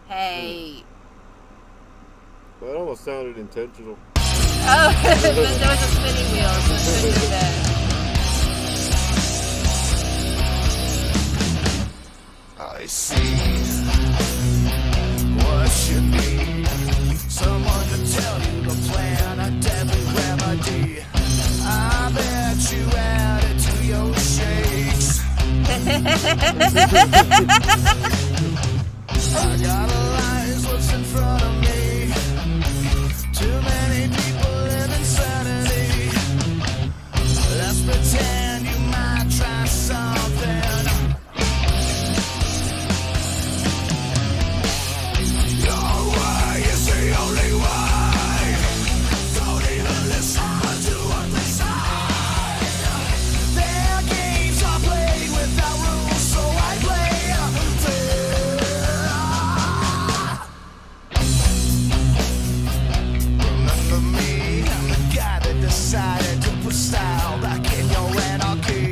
Hey. Well, it almost sounded intentional. Oh, there was a spinning wheel. So it couldn't have been. I see what you need. Someone to tell you the plan, a deadly remedy. I bet you add it to your shakes. I gotta what's in front of me. Too many people live insanity. Let's pretend you might try something. Your way is the only way. Don't even listen to what they say. Their games are played without rules, so I play fair. Remember me, I'm the guy that decided to put style back in your anarchy.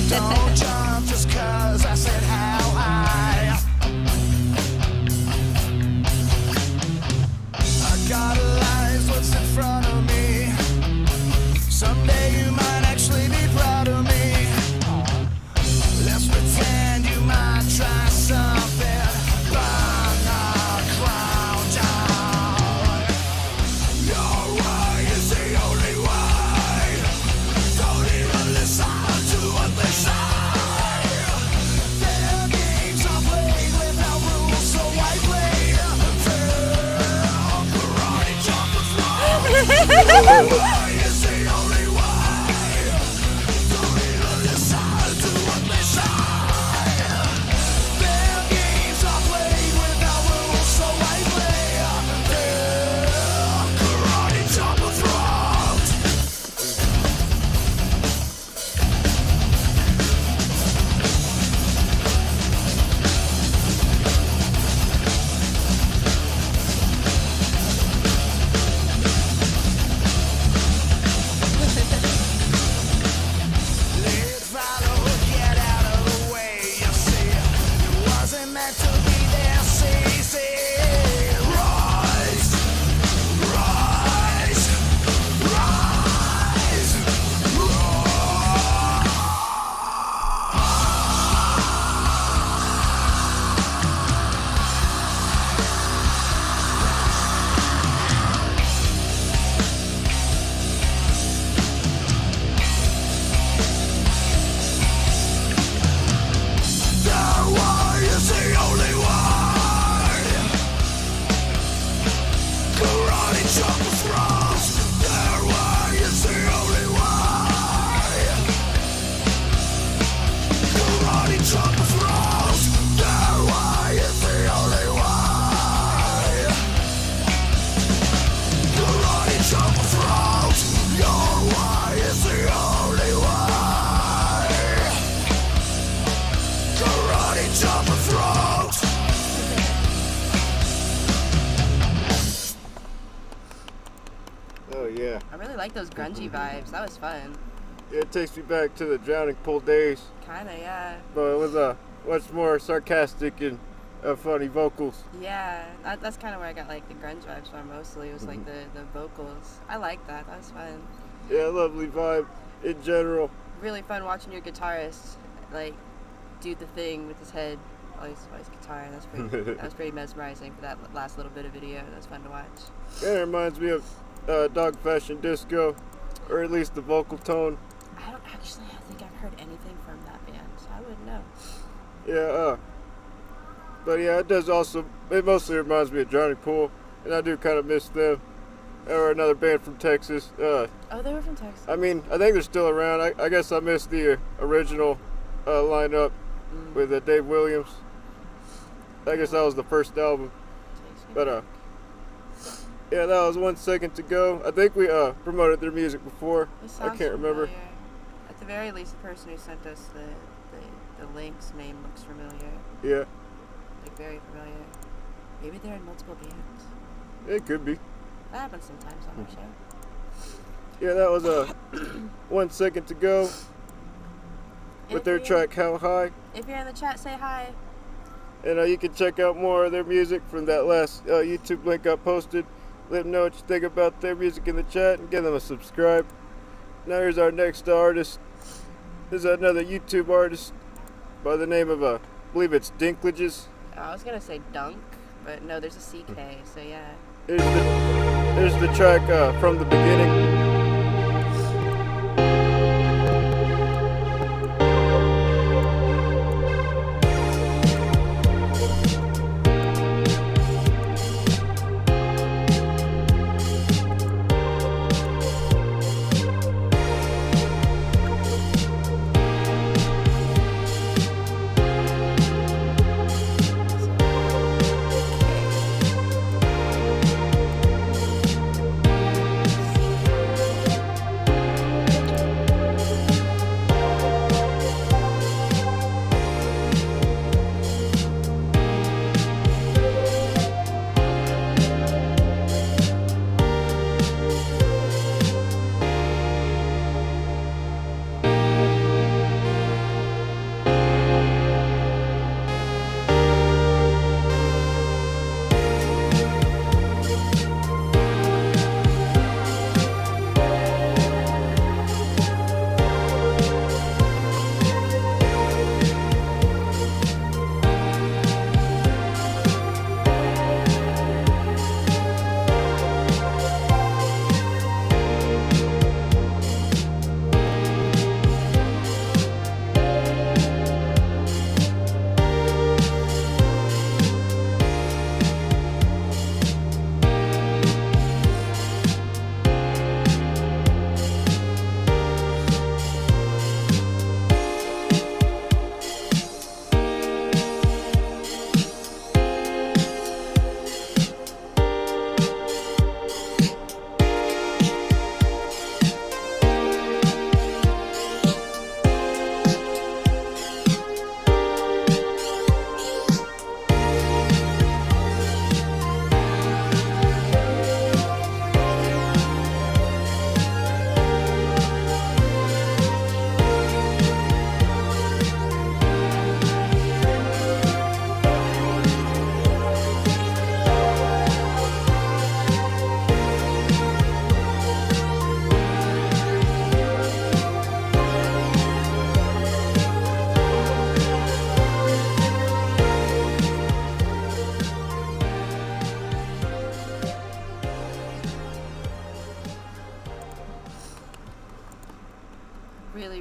Don't jump just 'cause I said how high. I gotta realize what's in front of me. Someday you might actually be proud of me. Let's pretend you might try something. Burn the crown down. Your way is the only way. Don't even listen to what they say. Their games are played without rules, so I play fair. Karate chop the floor. Your way is the only way. Don't even listen to what they say. Their games are played without rules, so I play fair. Karate chop the throat. Lead follow, get out of the way. You see, it wasn't meant to be there. See, rise, rise, rise, Their way is the only way. Karate chop the throat. Their way is the only way. Karate chop the throat. Their way is the only way. Karate chop the throat. Your way is the only way. Karate chop the throat. Oh yeah. I really like those grungy vibes. That was fun. It takes me back to the Drowning Pool days, Kinda, yeah. but with much more sarcastic and funny vocals. Yeah, that's kind of where I got like the grunge vibes from mostly. It was like the vocals. I like that. That was fun. Yeah, lovely vibe in general. really fun watching your guitarist like do the thing with his head while he's guitaring. That was pretty mesmerizing for that last little bit of video. That was fun to watch. Yeah, it reminds me of Dog Fashion Disco, or at least the vocal tone. I think I've heard anything from that band, so I wouldn't know. Yeah, but yeah, it mostly reminds me of Johnny Poole, and I do kind of miss them. Or another band from Texas. Oh, they were from Texas. I mean, I think they're still around. I guess I missed the original lineup with Dave Williams. I guess that was the first album. But yeah, that was 1 second to go. I think we promoted their music before. I can't remember. Familiar. At the very least, the person who sent us the link's name looks familiar. Yeah. Like very familiar. Maybe they're in multiple bands. It could be. That happens sometimes on our show. Yeah, that was 1 second to go with their track How High. If you're in the chat, say hi. And you can check out more of their music from that last YouTube link I posted. Let them know what you think about their music in the chat and give them a subscribe. Now here's our next artist. This is another YouTube artist by the name of, I believe it's Dinklages. I was going to say Dunk, but no, there's a CK, so yeah. Here's the track From the Beginning.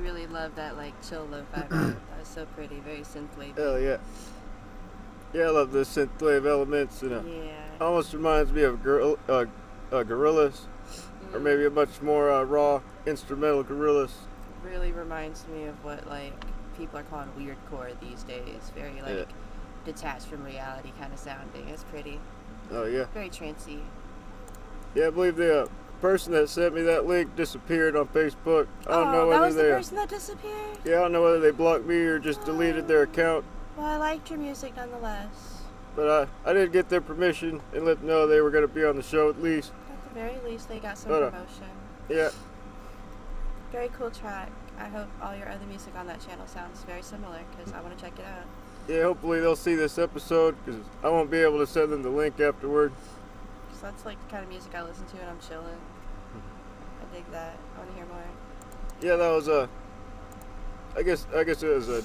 Really love that like chill lo-fi vibe. That was so pretty, very synthwave. Hell yeah. Yeah, I love the synthwave elements, and Yeah. almost reminds me of Gorillaz, or maybe a much more raw instrumental Gorillaz. Really reminds me of what like people are calling weirdcore these days. Very like detached from reality kind of sounding. It's pretty. Oh yeah. Very trancey. Yeah, I believe the person that sent me that link disappeared on Facebook. I don't know that whether was the they person that disappeared? yeah, I don't know whether they blocked me or just deleted their account. Well, I liked your music nonetheless. But I did get their permission and let them know they were going to be on the show at least. At the very least, they got some But, promotion. Yeah. Very cool track. I hope all your other music on that channel sounds very similar because I want to check it out. Yeah, hopefully they'll see this episode because I won't be able to send them the link afterward. Because that's like the kind of music I listen to when I'm chilling. I dig that. I want to hear more. Yeah, that was I guess it was a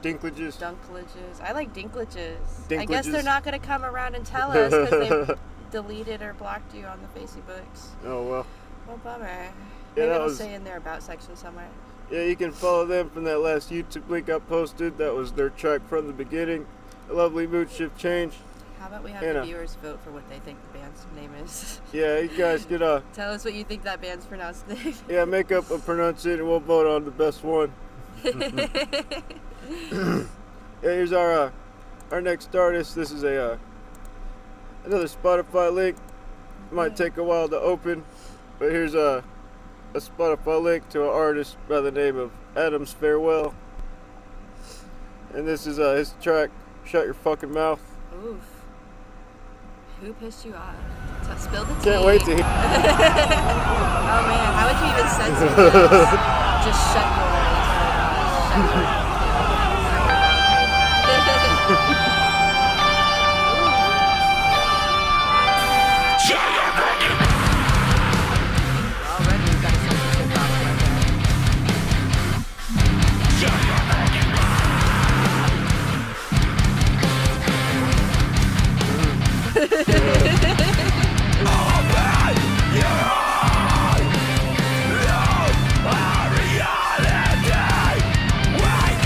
Dinklages. Dunklages. I like Dinklages. I guess Dinklages. they're not going to come around and tell us because they deleted or blocked you on the Facebooks. Oh well. Well, bummer. Yeah, Maybe that it'll was. say in their about section somewhere. Yeah, you can follow them from that last YouTube link I posted. That was their track from the beginning. A lovely mood shift change. How about we have And, the viewers vote for what they think the band's name is? Yeah, you guys could Tell us what you think that band's pronounced name. yeah, make up a pronunciation and we'll vote on the best one. Yeah, here's our next artist. This is a another Spotify link. Might take a while to open, but here's a Spotify link to an artist by the name of Adam's Farewell. And this is his track, Shut Your Fucking Mouth. Oof. Who pissed you off? Spill the tea. Can't wait to hear. Oh man, how would you even censor this? Just shut your mouth. Already we've got a censorship problem right Reality, wait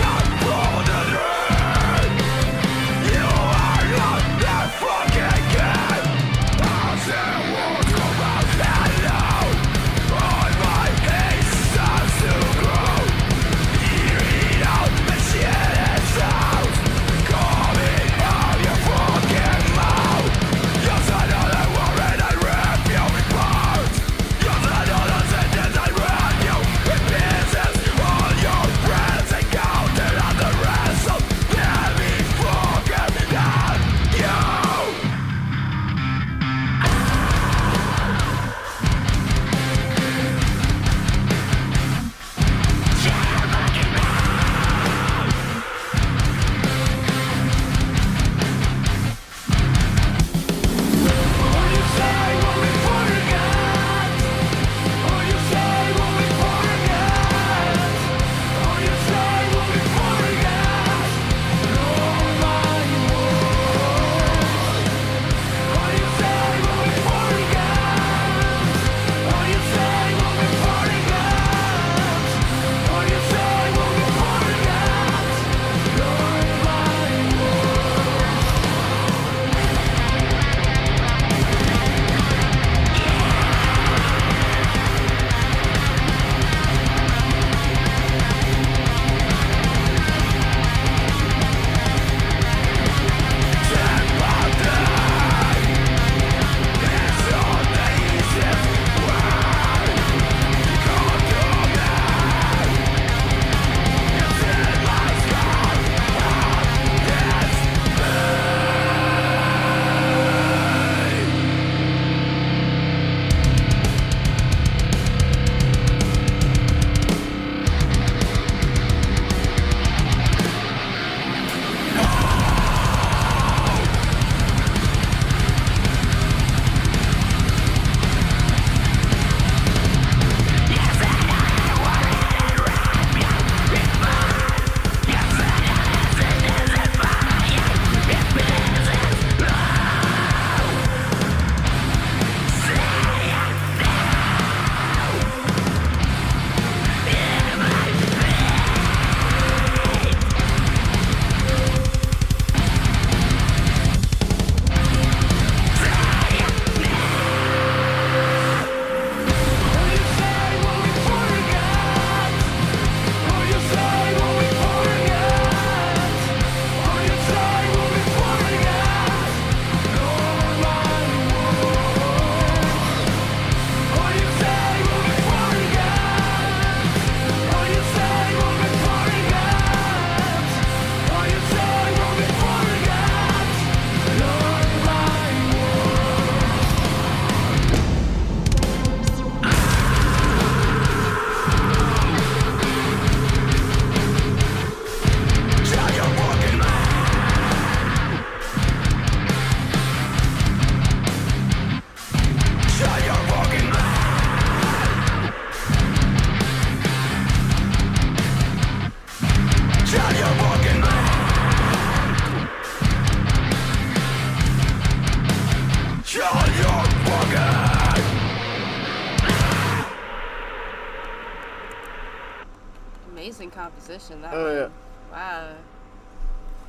interesting composition. That Oh, one. yeah. Wow.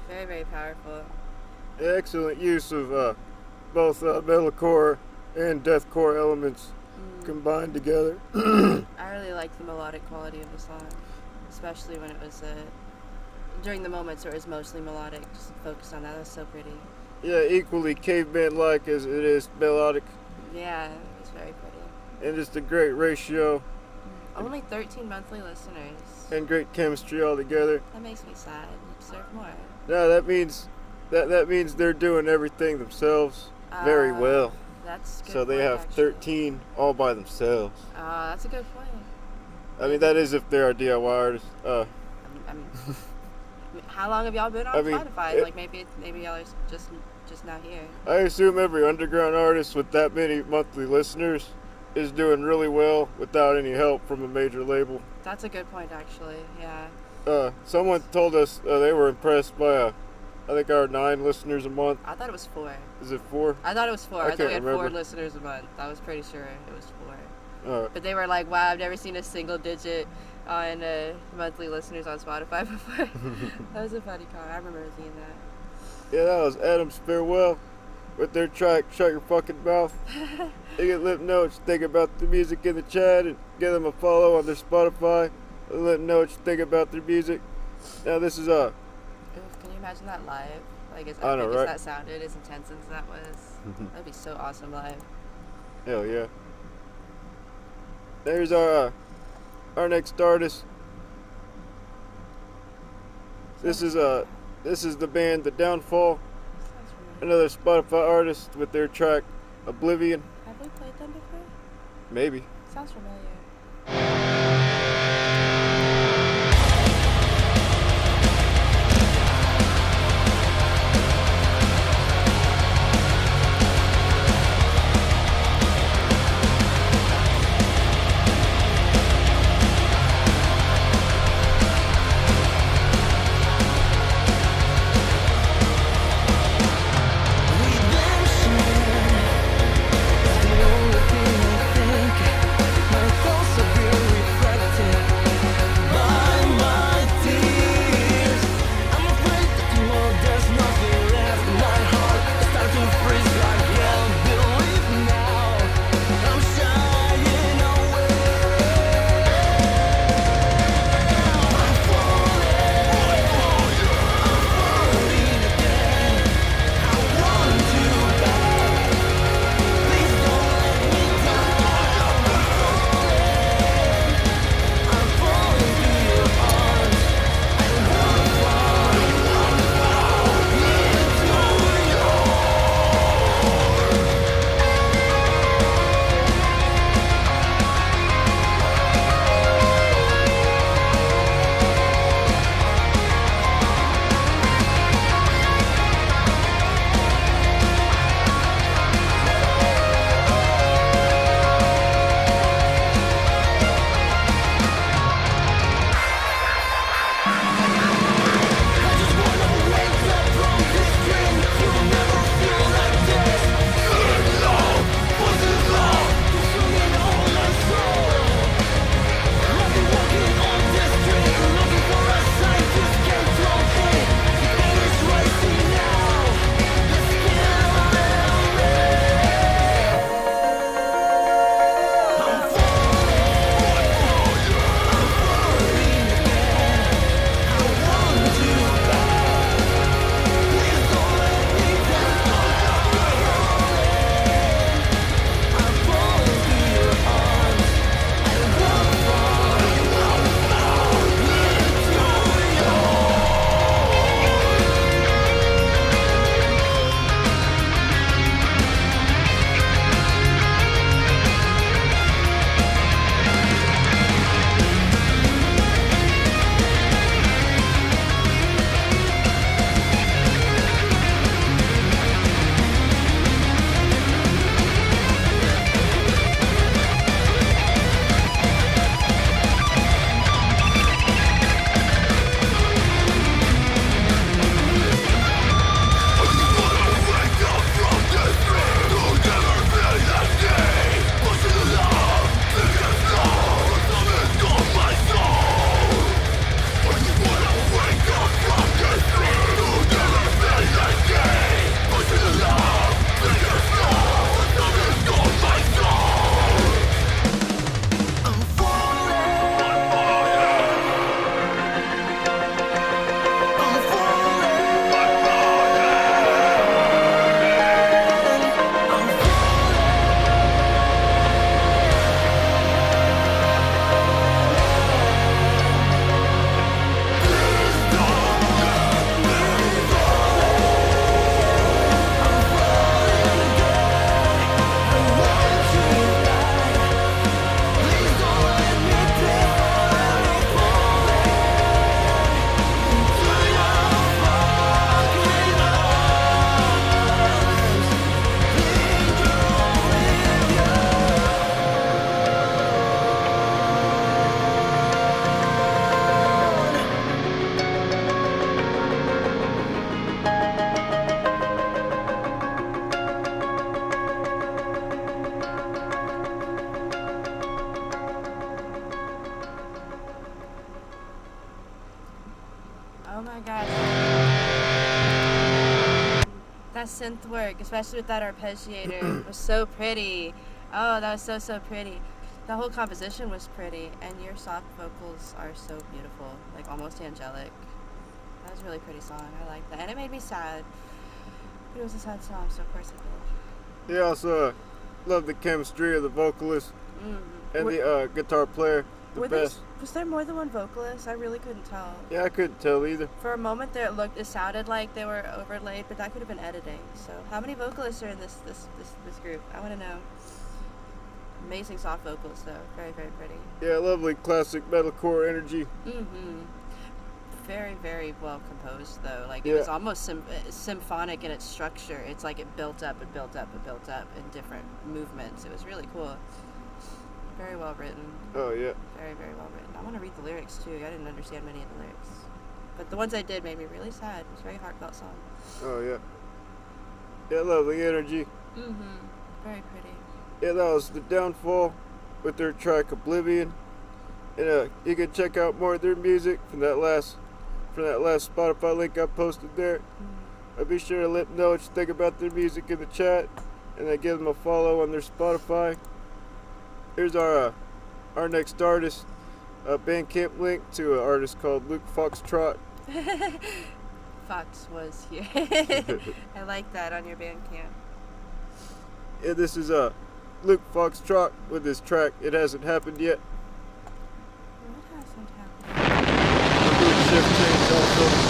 Very, very powerful. Excellent use of both metalcore and deathcore elements combined together. I really like the melodic quality of the song, especially when it was during the moments where it was mostly melodic. Just focus on that. That was so pretty. Yeah, equally caveman-like as it is melodic, Yeah, it was very pretty. and just a great ratio Only 13 monthly listeners. and great chemistry all together. That makes me sad. You deserve more. Now that means they're doing everything themselves very well. That's a good So they point, have actually. 13 all by themselves. That's a good point. I mean, that is if they're a DIY artist. I mean, how long have y'all been on I mean, Spotify? Like maybe y'all are just now here. I assume every underground artist with that many monthly listeners is doing really well without any help from a major label. That's a good point, actually. Yeah. Someone told us they were impressed by, I think, our 9 listeners a month. I thought it was 4. Is it 4? I thought it was 4. I I thought we had can't 4 remember. listeners a month. I was pretty sure it was 4. Uh, But they were like, wow, I've never seen a single digit on monthly listeners on Spotify before. That was a funny comment. I remember seeing that. yeah, that was Adam's Farewell with their track Shut Your Fucking Mouth. They get lip notes, think about the music in the chat, and give them a follow on their Spotify. Let them know what you think about their music. Now this is Oof, can you imagine that live? Like as I know, epic right? as that sounded, as intense as that was. That'd be so awesome live. hell yeah. There's our next artist. This is the band The Downfall, Sounds familiar. another Spotify artist with their track Oblivion. Have we played them before? Maybe. Sounds familiar. Redemption is the only thing I think. My thoughts that synth work, especially with that arpeggiator, it was so pretty. Oh, that was so pretty. The whole composition was pretty, and your soft vocals are so beautiful, like almost angelic. That was a really pretty song. I like that, and it made me sad. But it was a sad song, so of course it did. Yeah, also love the chemistry of the vocalist and the guitar player. The best. Was there more than one vocalist? I really couldn't tell. Yeah, I couldn't tell either. For a moment there, it sounded like they were overlaid, but that could have been editing. So, how many vocalists are in this group? I want to know. Amazing soft vocals, though. Very, very pretty. Yeah, lovely classic metalcore energy. Very, very well composed, though. Like, Yeah. it was almost symphonic in its structure. It's like it built up in different movements. It was really cool. Very well written. Oh, yeah. Very, very well written. I want to read the lyrics, too. I didn't understand many of the lyrics. But the ones I did made me really sad. It was a very heartfelt song. Oh, yeah. Yeah, lovely energy. Very pretty. Yeah, that was The Downfall with their track Oblivion. And you can check out more of their music from that last Spotify link I posted there. Be sure to let them know what you think about their music in the chat, and then give them a follow on their Spotify. Here's our next artist, a Bandcamp link to an artist called Luke Foxtrot. Fox was here. I like that on your Bandcamp. Yeah, this is Luke Foxtrot with his track It Hasn't Happened Yet. What hasn't happened? Doing shift change also.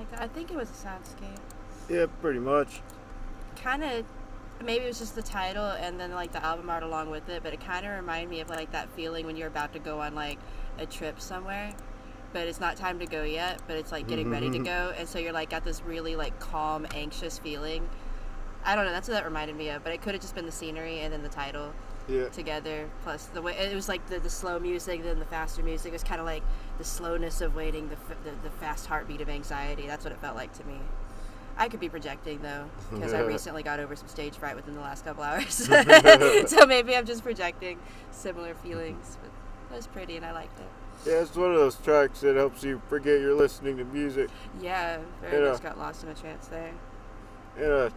like that. I think it was a soundscape. Yeah, pretty much. Kind of, maybe it was just the title and then like the album art along with it, but it kind of reminded me of like that feeling when you're about to go on like a trip somewhere, but it's not time to go yet, but it's like getting ready to go, and so you're like got this really like calm, anxious feeling. I don't know, that's what that reminded me of, but it could have just been the scenery and then the title together, plus the way it was like the slow music, then the faster music. It was kind of like the slowness of waiting, the fast heartbeat of anxiety. That's what it felt like to me. I could be projecting though, because I recently got over some stage fright within the last couple hours. So maybe I'm just projecting similar feelings, but it was pretty and I liked it. Yeah, it's one of those tracks that helps you forget you're listening to music. Yeah, very much got lost in a trance there. And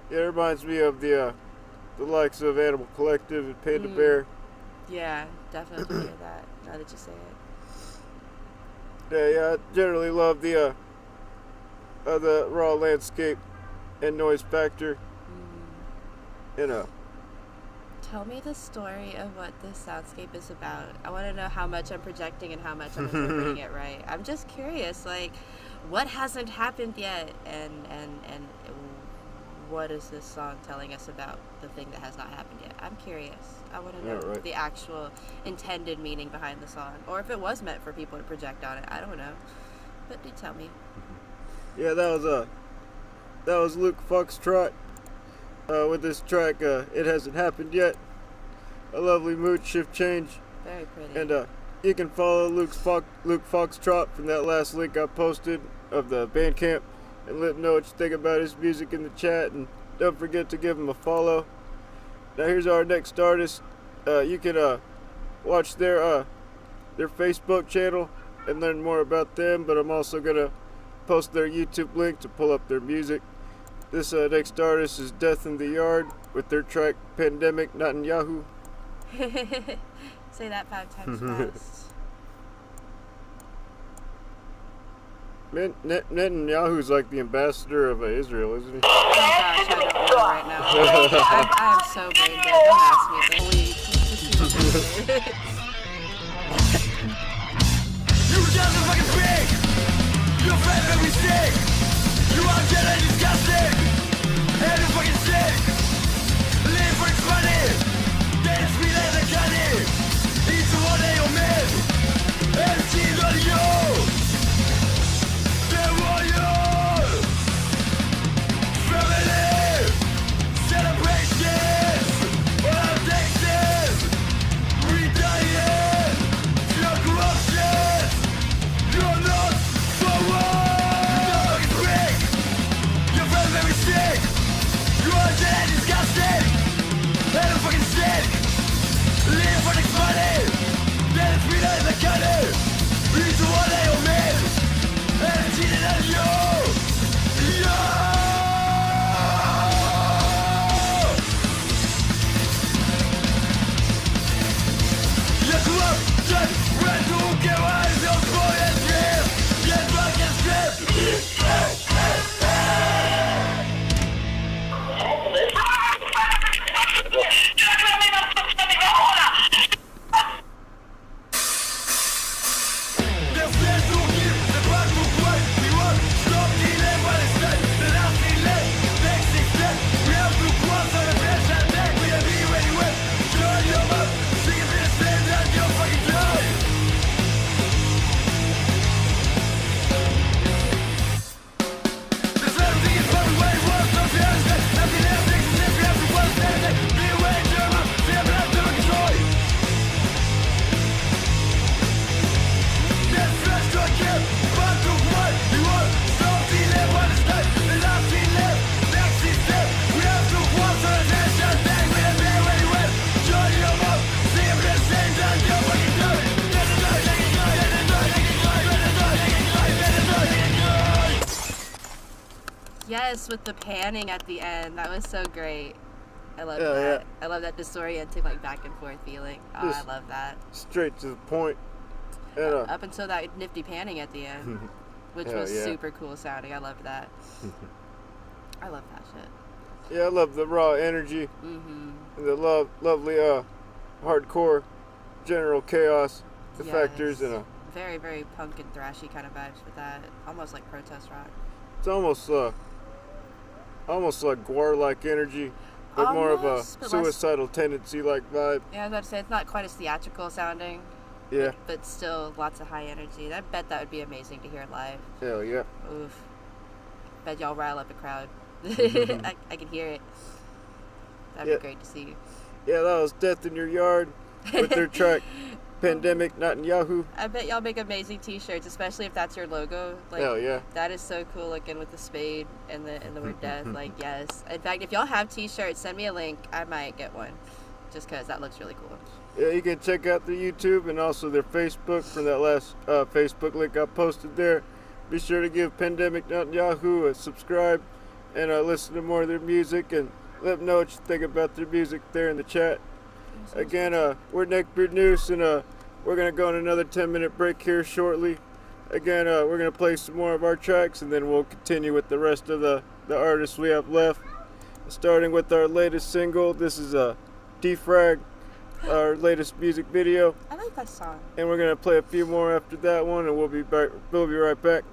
it reminds me of the likes of Animal Collective and Panda Bear. Yeah, definitely hear that, now that you say it. Yeah, I generally love the raw landscape and noise factor. Tell me the story of what this soundscape is about. I want to know how much I'm projecting and how much I'm interpreting it right. I'm just curious, like, what hasn't happened yet, and what is this song telling us about the thing that has not happened yet? I'm curious. I want to know the actual intended meaning behind the song, or if it was meant for people to project on it. I don't know, but do tell me. Yeah, that was Luke Foxtrot with this track. It hasn't happened yet. A lovely mood shift change. Very pretty. And you can follow Luke Foxtrot from that last link I posted of the Bandcamp, and let him know what you think about his music in the chat. And don't forget to give him a follow. Now here's our next artist. You can watch their Facebook channel and learn more about them. But I'm also gonna post their YouTube link to pull up their music. This next artist is Death in the Yard with their track Pandemic Netanyahu. Say that 5 times fast. Netanyahu's like the ambassador of Israel, isn't he? Oh gosh, I don't know right now. I'm so brain dead. Don't ask me, please. You just a fucking pig! You're afraid of every stick! You are dead and disgusting! And you're fucking sick! Live for it's funny! Dance me like a candy! Each one day you're mid! And it's on you! There were you! Family! Celebrations! All our Texas! Redying! Your corruption! You're not forward! You're fucking prick! You're very sick! You are dead and disgusting! And I'm fucking sick! Live for the money! Then it's me that is the candy! Each one day you're mid! And it's cheating on you! Yo! You're corrupted! When you get out of your boy and dream! Get drunk and strip! Yes, with the panning at the end. That was so great. I love that. I love that disorienting, like, back and forth feeling. Oh, I love that. Straight to the point. And, up until that nifty panning at the end, which was super cool sounding. I loved that. I love that shit. Yeah, I love the raw energy. And the lovely hardcore general chaos, the factors, and very, very punk and thrashy kind of vibes with that. Almost like protest rock. It's almost like Gwar-like energy, but more of a Almost, but less- suicidal tendency-like vibe. Yeah, I was about to say, it's not quite as theatrical sounding. Yeah. But still lots of high energy. I bet that would be amazing to hear live. Hell yeah. Oof. Bet y'all rile up a crowd. I can hear it. That'd be great to see. Yeah, that was Death in Your Yard with their track Pandemic Not in Yahoo. I bet y'all make amazing t-shirts, especially if that's your logo. Like, Hell yeah. that is so cool looking with the spade and the word death. Like, yes. In fact, if y'all have t-shirts, send me a link. I might get one. Just because that looks really cool. Yeah, you can check out their YouTube and also their Facebook from that last Facebook link I posted there. Be sure to give Pandemic Not in Yahoo a subscribe and listen to more of their music and let them know what you think about their music there in the chat. Again, we're Neckbeard Noose, and we're going to go on another 10-minute break here shortly. Again, we're going to play some more of our tracks, and then we'll continue with the rest of the artists we have left. Starting with our latest single, this is Defrag, our latest music video. I like that song. And we're going to play a few more after that one, and we'll be right back.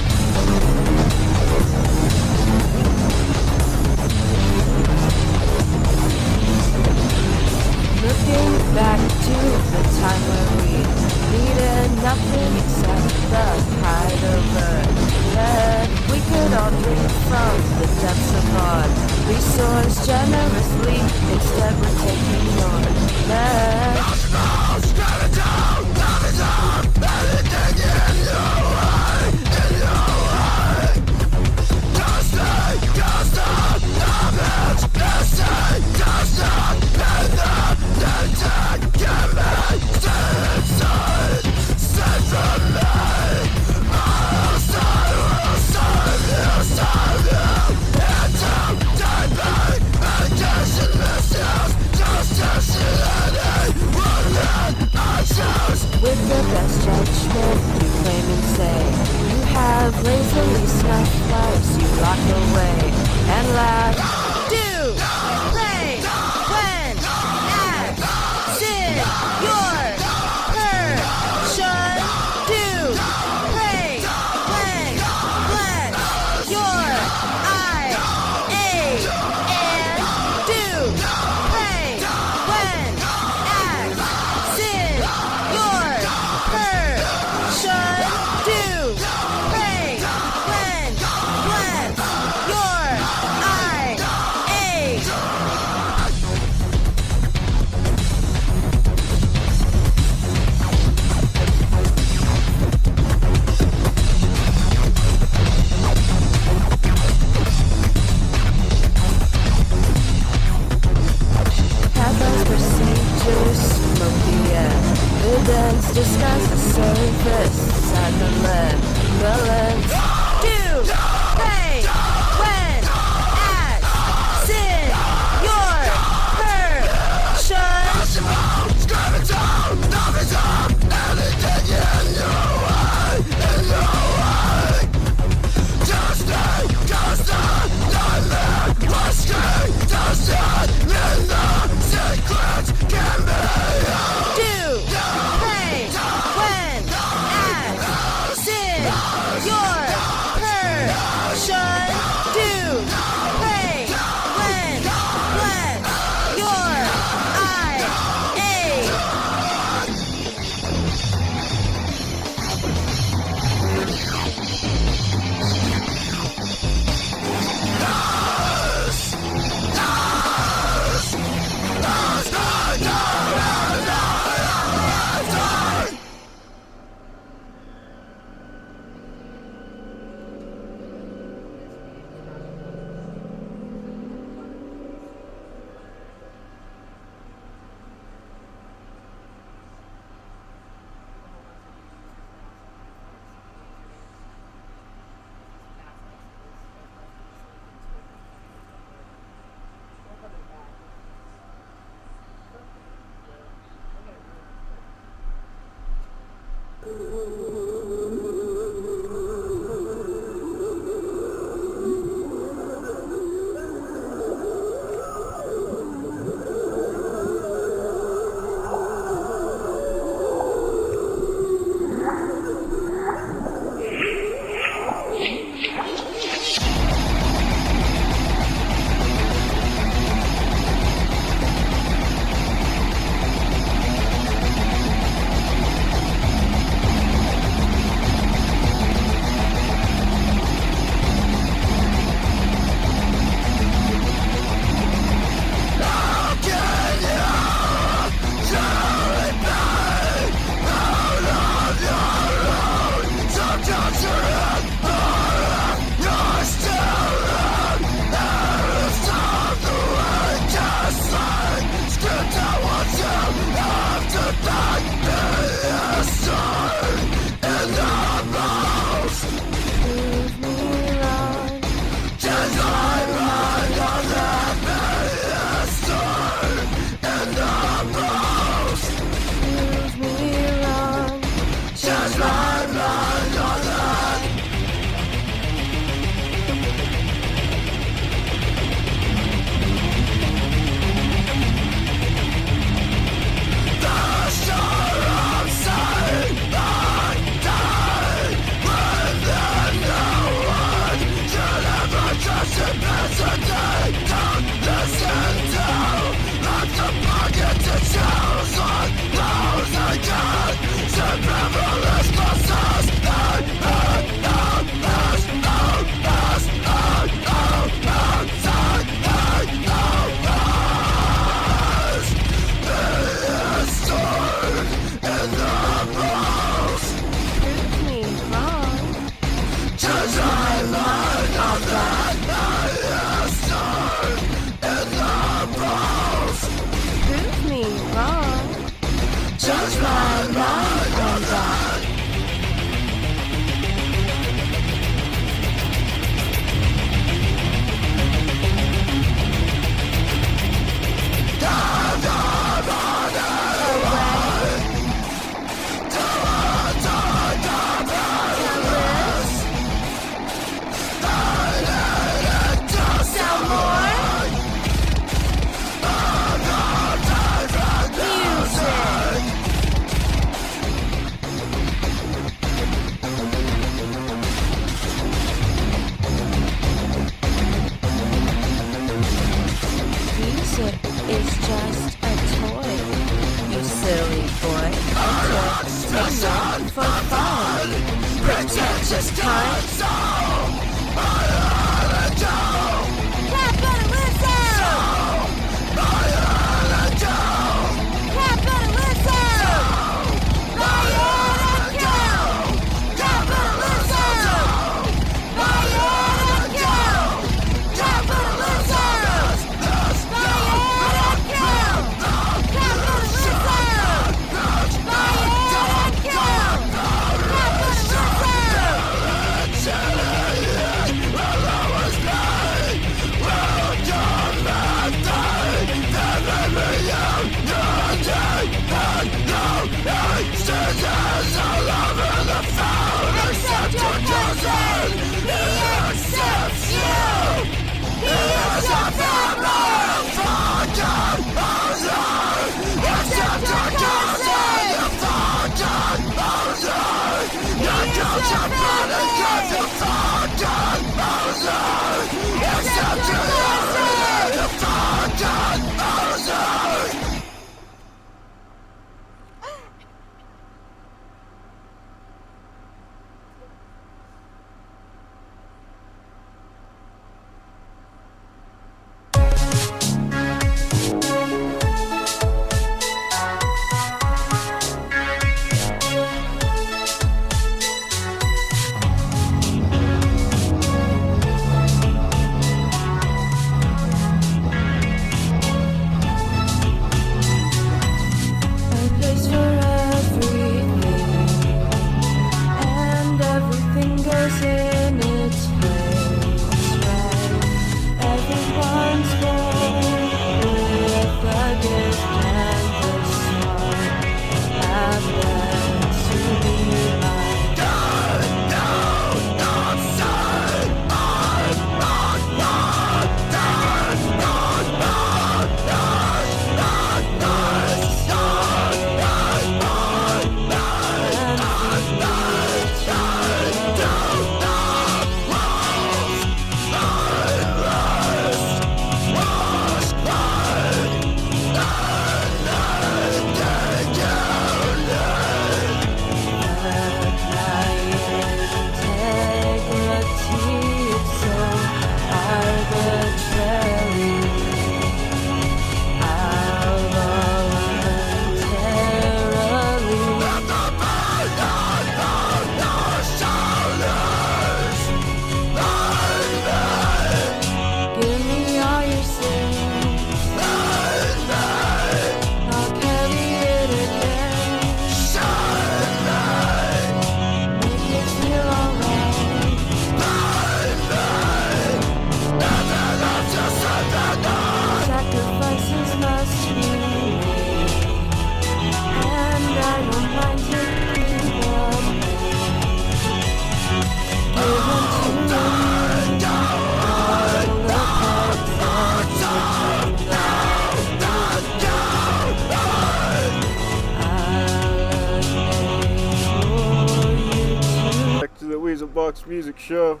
Box Music Show.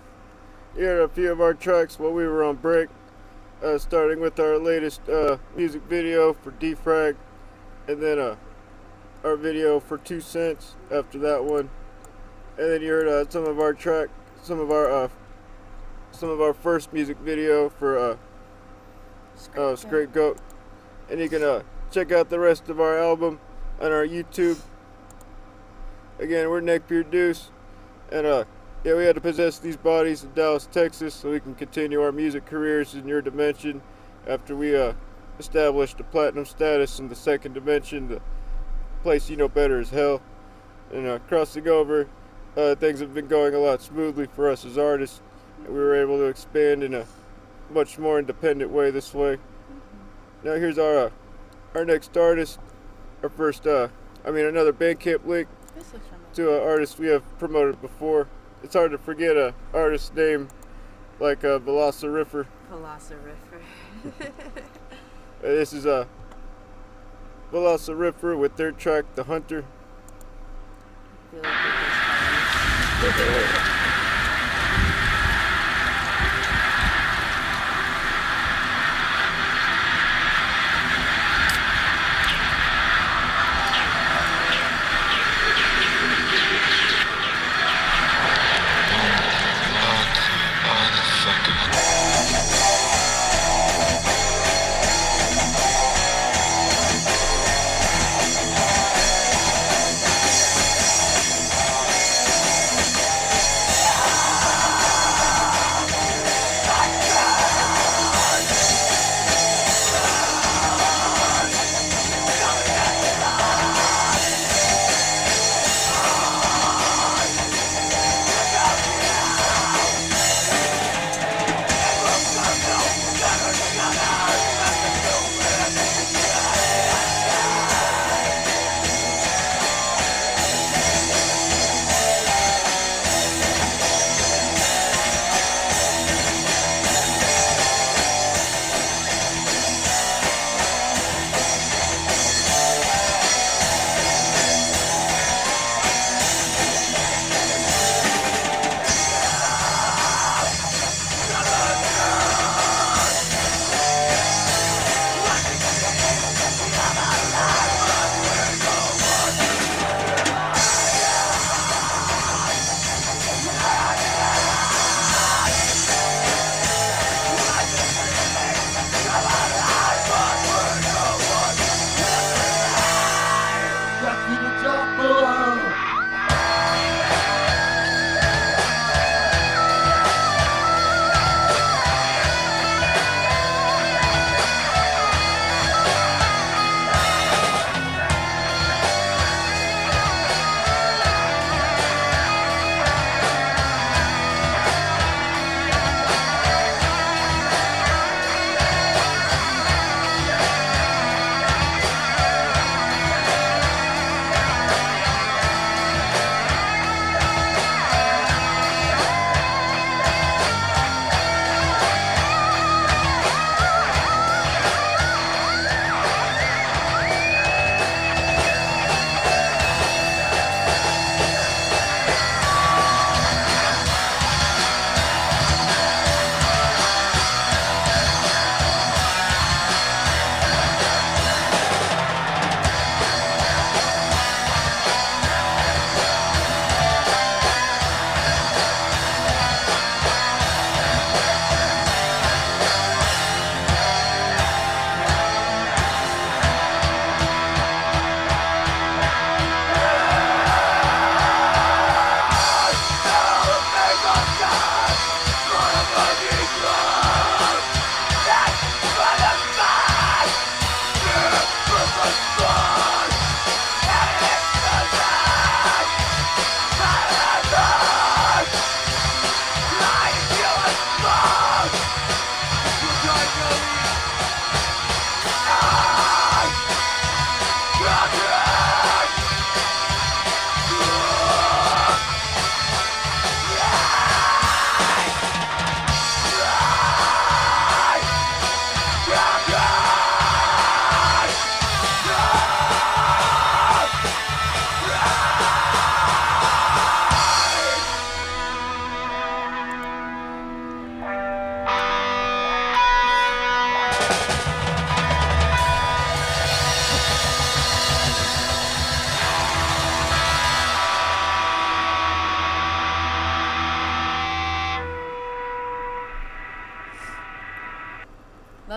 Here are a few of our tracks while we were on break. Starting with our latest music video for Defrag, and then our video for 2 Cents after that one. And then you heard some of our first music video for Scapegoat. And you can check out the rest of our album on our YouTube. Again, we're Neckbeard Noose, and yeah, we had to possess these bodies in Dallas, Texas, so we can continue our music careers in your dimension after we established a platinum status in the second dimension, the place you know better as hell. And crossing over, things have been going a lot smoothly for us as artists, and we were able to expand in a much more independent way this way. Now here's our next artist, our first, another Bandcamp link to an artist we have promoted before. It's hard to forget a artist name like Velociriffer. Velociriffer. This is Velociriffer with their track The Hunter. I feel like we're just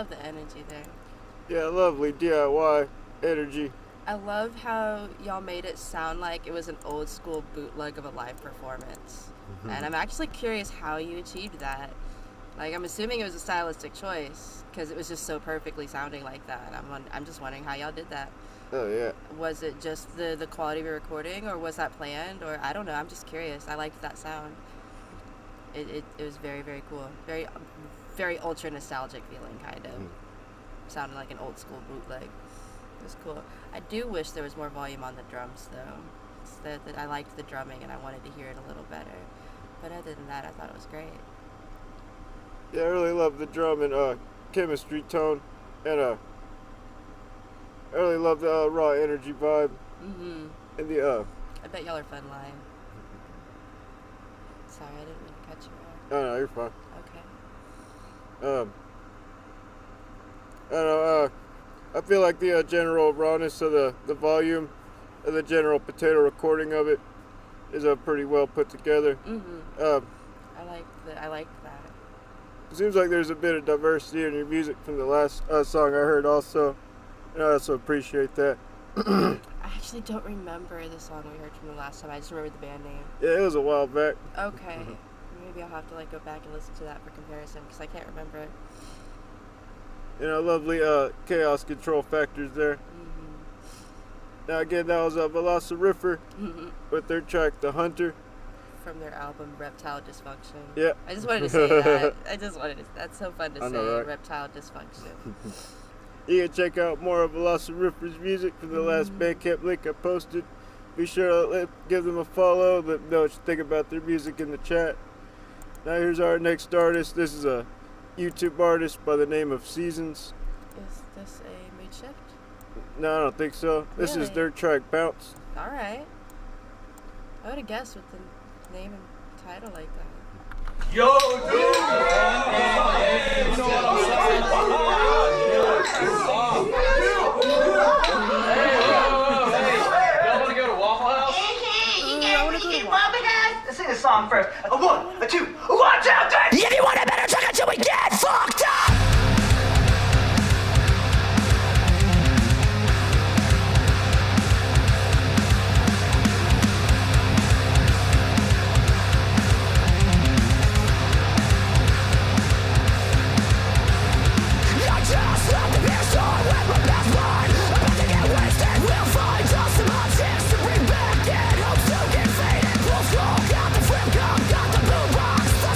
love the energy there. Yeah, lovely DIY energy. I love how y'all made it sound like it was an old school bootleg of a live performance. And I'm actually curious how you achieved that. Like, I'm assuming it was a stylistic choice because it was just so perfectly sounding like that. I'm just wondering how y'all did that. Oh, yeah. Was it just the quality of your recording, or was that planned? Or I don't know. I'm just curious. I liked that sound. It was very, very cool. Very, very ultra nostalgic feeling, kind of. Sounded like an old school bootleg. It was cool. I do wish there was more volume on the drums, though. That I liked the drumming and I wanted to hear it a little better. But other than that, I thought it was great. Yeah, I really love the drum and chemistry tone, and I really love the raw energy vibe. Mm-hmm. And the I bet y'all are fun live. Sorry, I didn't mean to cut you off. oh no, you're fine. Okay. I don't know, I feel like the general rawness of the volume of the general potato recording of it is pretty well put together. Mm-hmm. I liked that. It seems like there's a bit of diversity in your music from the last song I heard also, and I also appreciate that. I actually don't remember the song we heard from the last time. I just remember the band name. Yeah, it was a while back. Okay. Maybe I'll have to go back and listen to that for comparison because I can't remember it. You know, lovely chaos control factors there. Now again, that was a Velociraptor with their track "The Hunter" from their album Reptile Dysfunction. Yeah. I just wanted to say that. That's so fun to I say. know, right? Reptile Dysfunction. You can check out more of Velociraptor's music from the last Bandcamp link I posted. Be sure to give them a follow. Let them know what you think about their music in the chat. Now here's our next artist. This is a YouTube artist by the name of Seasons. Is this a mood shift? No, I don't think so. This is Really? their track "Bounce." All right. I would have guessed with the name and title like that. Yo, dude! Y'all wanna go to Waffle House? Let's sing a song first. A one, a two, a 1, 2, 3. If you want a better truck until we get fucked up. I just left the beer store with my best friend. About to get wasted, we'll find just some hot chicks to bring back in hopes to get faded. We'll scroll, got the flip cup, got the boombox.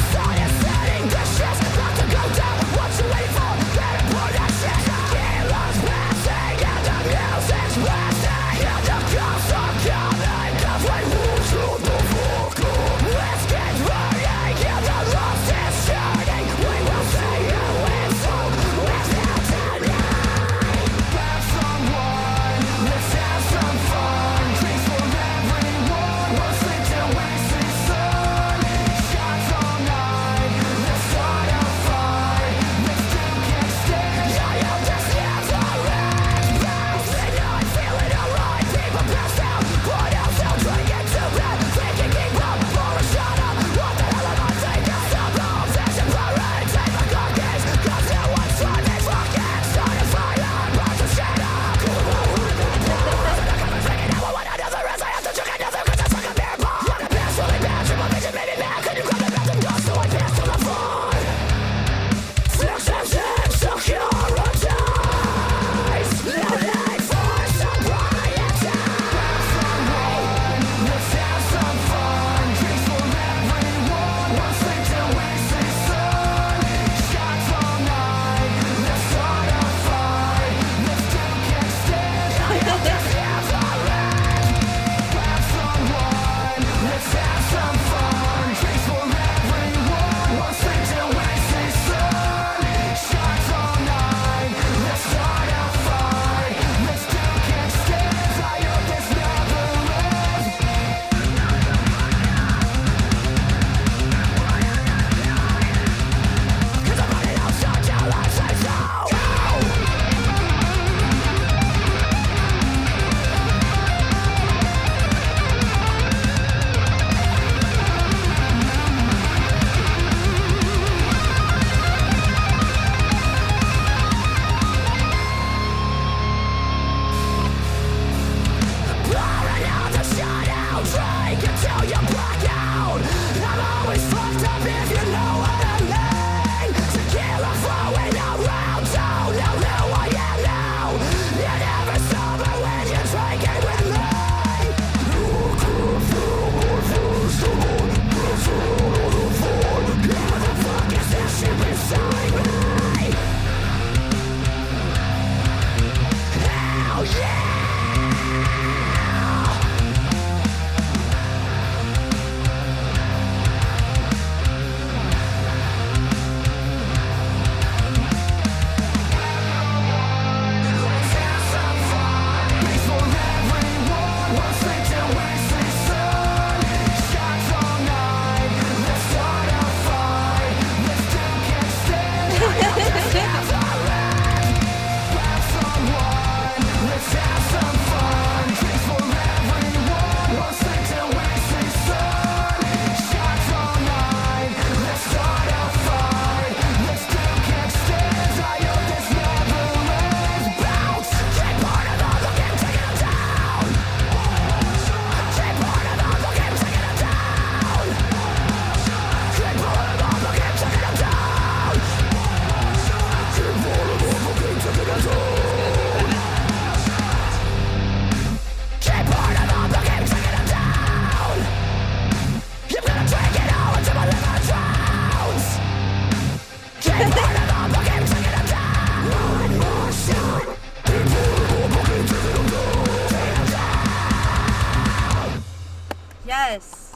Yes.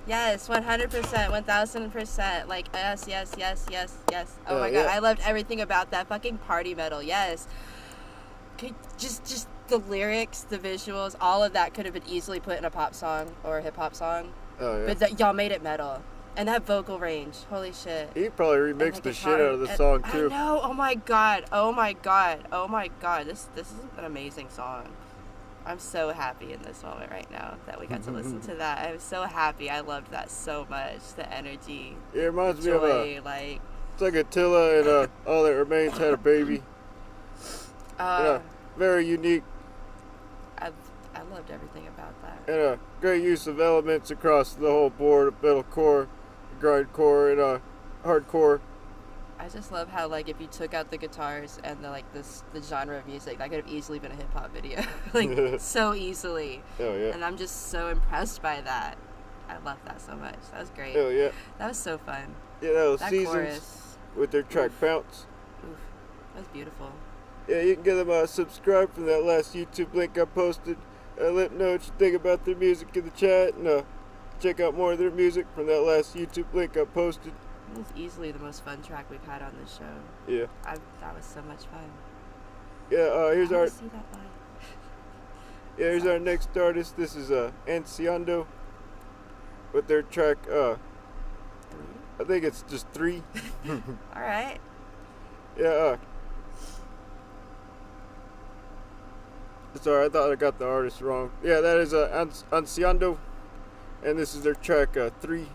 Yes, 100%, 1000%. Like, yes, yes, yes, yes, yes. Oh my god, yeah. I loved everything about that fucking party metal. Yes. Just the lyrics, the visuals, all of that could have been easily put in a pop song or a hip hop song. Oh yeah. But y'all made it metal. And that vocal range, holy shit. He probably remixed the shit out of the song too. I know. Oh my god. Oh my god. Oh my god. This is an amazing song. I'm so happy in this moment right now that we got to listen to that. I'm so happy. I loved that so much. The energy, It reminds me joy, of like. it's like Attila and All That Remains had a baby. Very unique I loved everything about that. and a great use of elements across the whole board: metalcore, grindcore, and hardcore. I just love how, like, if you took out the guitars and the genre of music, that could have easily been a hip hop video, like so easily. Oh yeah. And I'm just so impressed by that. I love that so much. That was great. Oh yeah. That was so fun. Yeah, that was That Seasons chorus. with their track Bounce. Oof. That was beautiful. Yeah, you can get them subscribe from that last YouTube link I posted. Let them know what you think about their music in the chat, and check out more of their music from that last YouTube link I posted. It was easily the most fun track we've had on this show. Yeah. That was so much fun. Yeah, here's I our wanna see that line. yeah, here's our next artist. This is unsigned with their track I think it's just 3. All right. Yeah, sorry, I thought I got the artist wrong. Yeah, that is unsigned, and this is their track 3.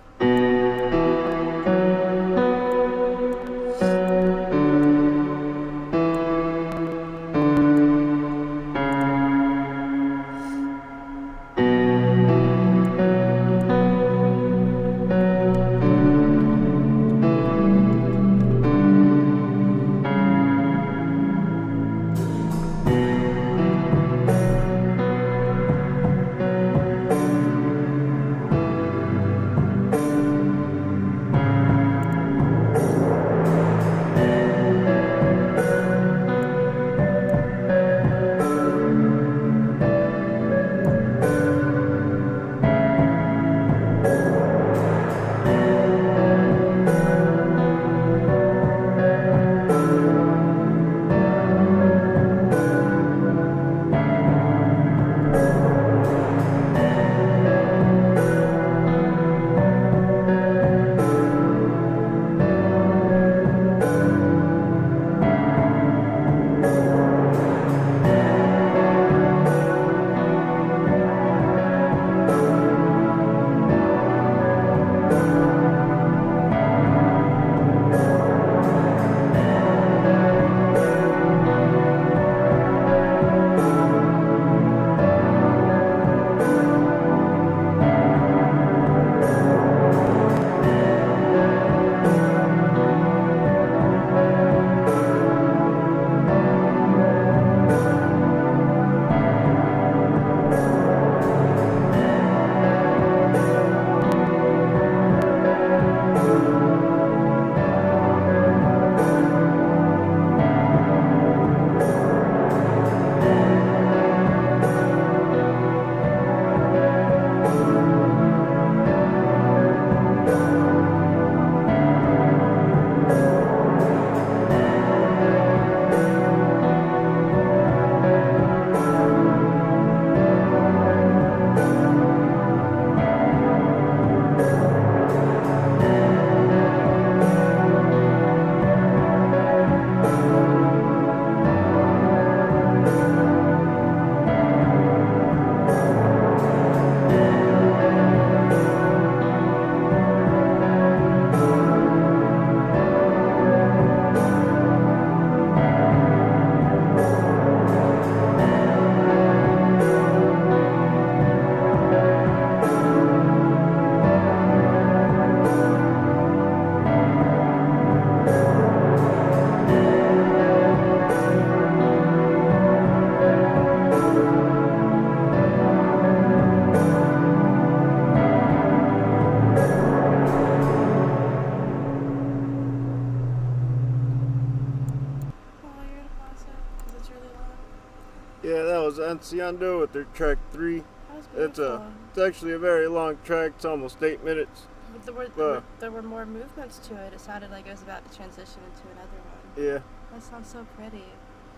was unsigned with their track 3. That was It's beautiful. it's actually a very long track. It's almost 8 minutes. But there were more movements to it. It sounded like it was about to transition into another one. Yeah. That sounds so pretty.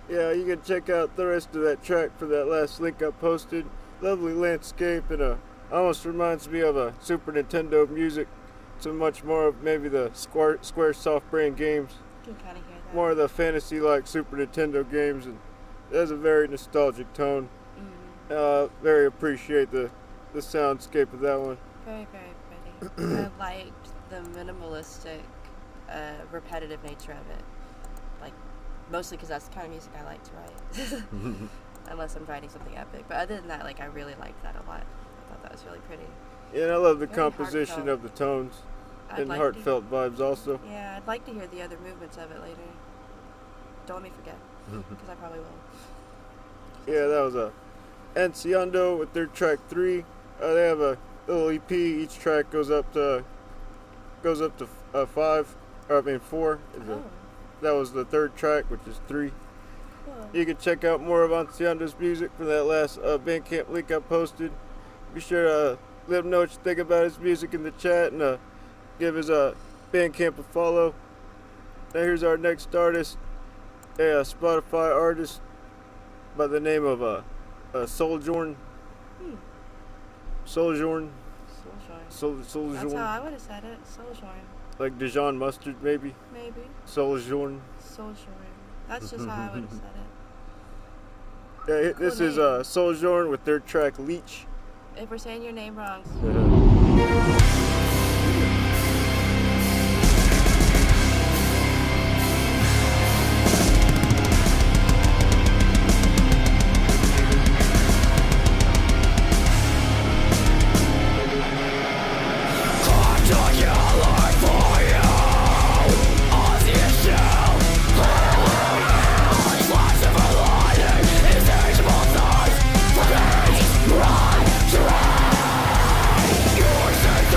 Yeah, you can check out the rest of that track for that last link I posted. Lovely landscape and almost reminds me of a Super Nintendo music. So much more of maybe the Square Soft brand games. You can kind of hear that. More of the fantasy-like Super Nintendo games, and it has a very nostalgic tone. Very appreciate the soundscape of that one. Very, very pretty. I liked the minimalistic, repetitive nature of it. Like, mostly because that's the kind of music I like to write. Unless I'm writing something epic. But other than that, like, I really liked that a lot. I thought that was really pretty. Yeah, and I love the Very composition heartfelt. of the tones I'd and like heartfelt vibes also. Yeah, I'd like to hear the other movements of it later. Don't let me forget, because I probably will. Yeah, that was a Enciendo with their track 3. They have a little EP. Each track goes up to 5. Or I mean 4. Oh, That was the third track, which is 3. cool. You can check out more of Enciendo's music from that last Bandcamp link I posted. Be sure to let him know what you think about his music in the chat and give his Bandcamp a follow. Now here's our next artist, a Spotify artist by the name of Sojourn. Sojourn. Souljourn. Sojourn. That's how I would have said it. Souljourn. Like Dijon mustard, maybe. Maybe. Sojourn. Souljourn. That's just how I would have said it. Yeah, Cool this is name. Sojourn with their track Leech. If we're saying your name wrong, Your sense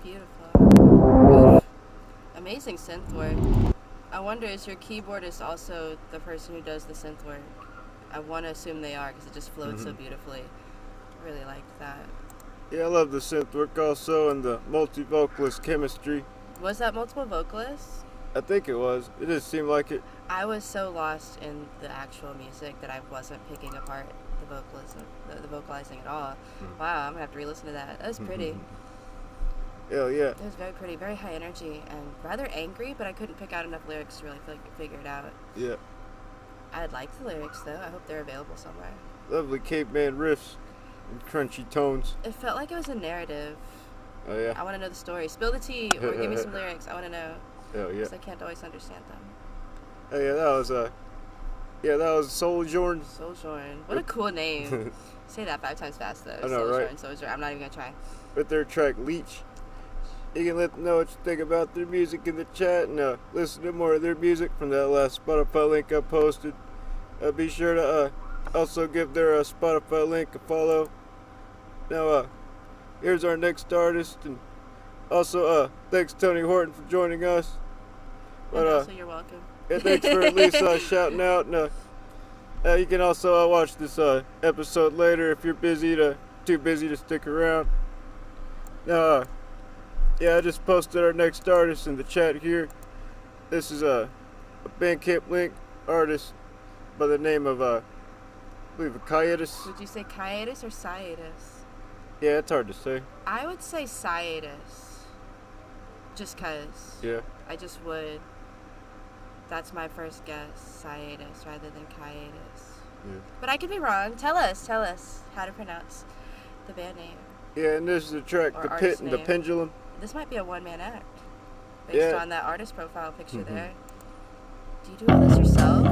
Beautiful. Oof. Amazing synth work. I wonder, is your keyboardist also the person who does the synth work? I want to assume they are because it just floats so beautifully. I really liked that. Yeah, I love the synth work also and the multi-vocalist chemistry. Was that multiple vocalists? I think it was. It just seemed like it. I was so lost in the actual music that I wasn't picking apart the vocalizing at all. Wow, I'm gonna have to re-listen to that. That was pretty. Hell yeah. It was very pretty, very high energy, and rather angry, but I couldn't pick out enough lyrics to really figure it out. Yeah. I like the lyrics, though. I hope they're available somewhere. Lovely caveman riffs and crunchy tones. It felt like it was a narrative. Oh yeah. I want to know the story. Spill the tea, or give me some lyrics. I want to know. Hell yeah. Because I can't always understand them. Oh yeah, that was Sojourn. Sojourn. What a cool name. Say that 5 times fast, though. I know, right? Sojourn. I'm not even going to try. With their track Leech. You can let them know what you think about their music in the chat and listen to more of their music from that last Spotify link I posted. Be sure to also give their Spotify link a follow. Now, here's our next artist, and also thanks Tony Horton for joining us. And also, you're welcome. Yeah, thanks for at least shouting out. And you can also watch this episode later if you're too busy to stick around. Now, yeah, I just posted our next artist in the chat here. This is a Bandcamp link artist by the name of, I believe, Caiatus. Would you say Caiatus or Sciatus? Yeah, it's hard to say. I would say Sciatus. Just 'cause. Yeah. I just would. That's my first guess. Sciatus rather than Caiatus. Yeah. But I could be wrong. Tell us how to pronounce the band name. Yeah, and this is the track, Or The Pit artist and the name. Pendulum. This might be a one-man act. Based Yeah. on that artist profile picture there. Do you do all this yourself?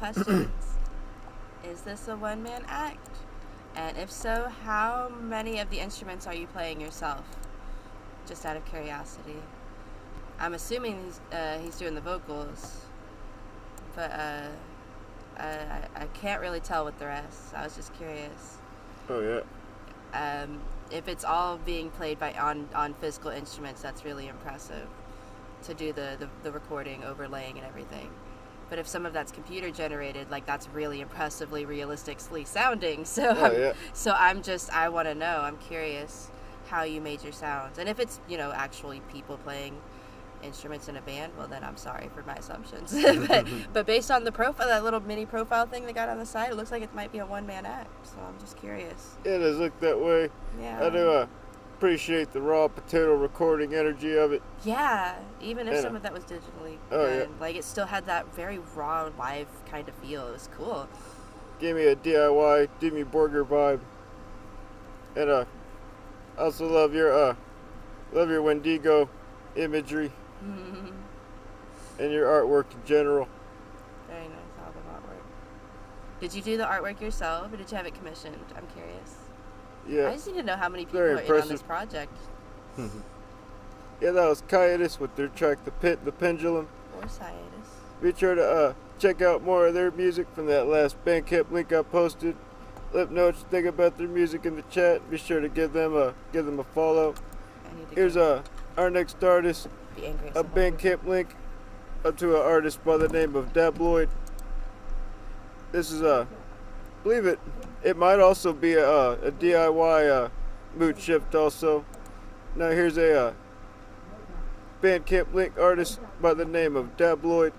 questions. Is this a one-man act? And if so, how many of the instruments are you playing yourself? Just out of curiosity. I'm assuming he's doing the vocals, but I can't really tell with the rest. I was just curious. Oh yeah. If it's all being played by on physical instruments, that's really impressive to do the recording, overlaying, and everything. But if some of that's computer generated, like, that's really impressively realistically sounding. So I want to know. I'm curious how you made your sounds, and if it's actually people playing instruments in a band, well then I'm sorry for my assumptions. but based on the profile, that little mini profile thing they got on the side, it looks like it might be a one-man act. So I'm just curious. It does look that way. Yeah. I do appreciate the raw potato recording energy of it. Yeah, even if some of that was digitally done, yeah. like it still had that very raw live kind of feel. It was cool. Gave me a DIY Dimmy Borger vibe. And I also love your Wendigo imagery. And your artwork in general. Very nice album artwork. Did you do the artwork yourself, or did you have it commissioned? I'm curious. Yeah. I just need to know how many people Very are in on impressive. this project. Yeah, that was Coyotes with their track The Pendulum. Or Sciatus. Be sure to check out more of their music from that last Bandcamp link I posted. Let them know what you think about their music in the chat. Be sure to give them a follow. Here's our next artist. Be angry at A someone. Bandcamp link up to an artist by the name of Dabloid. This is believe it might also be a DIY mood shift also. Now here's a Bandcamp link artist by the name of Dabloid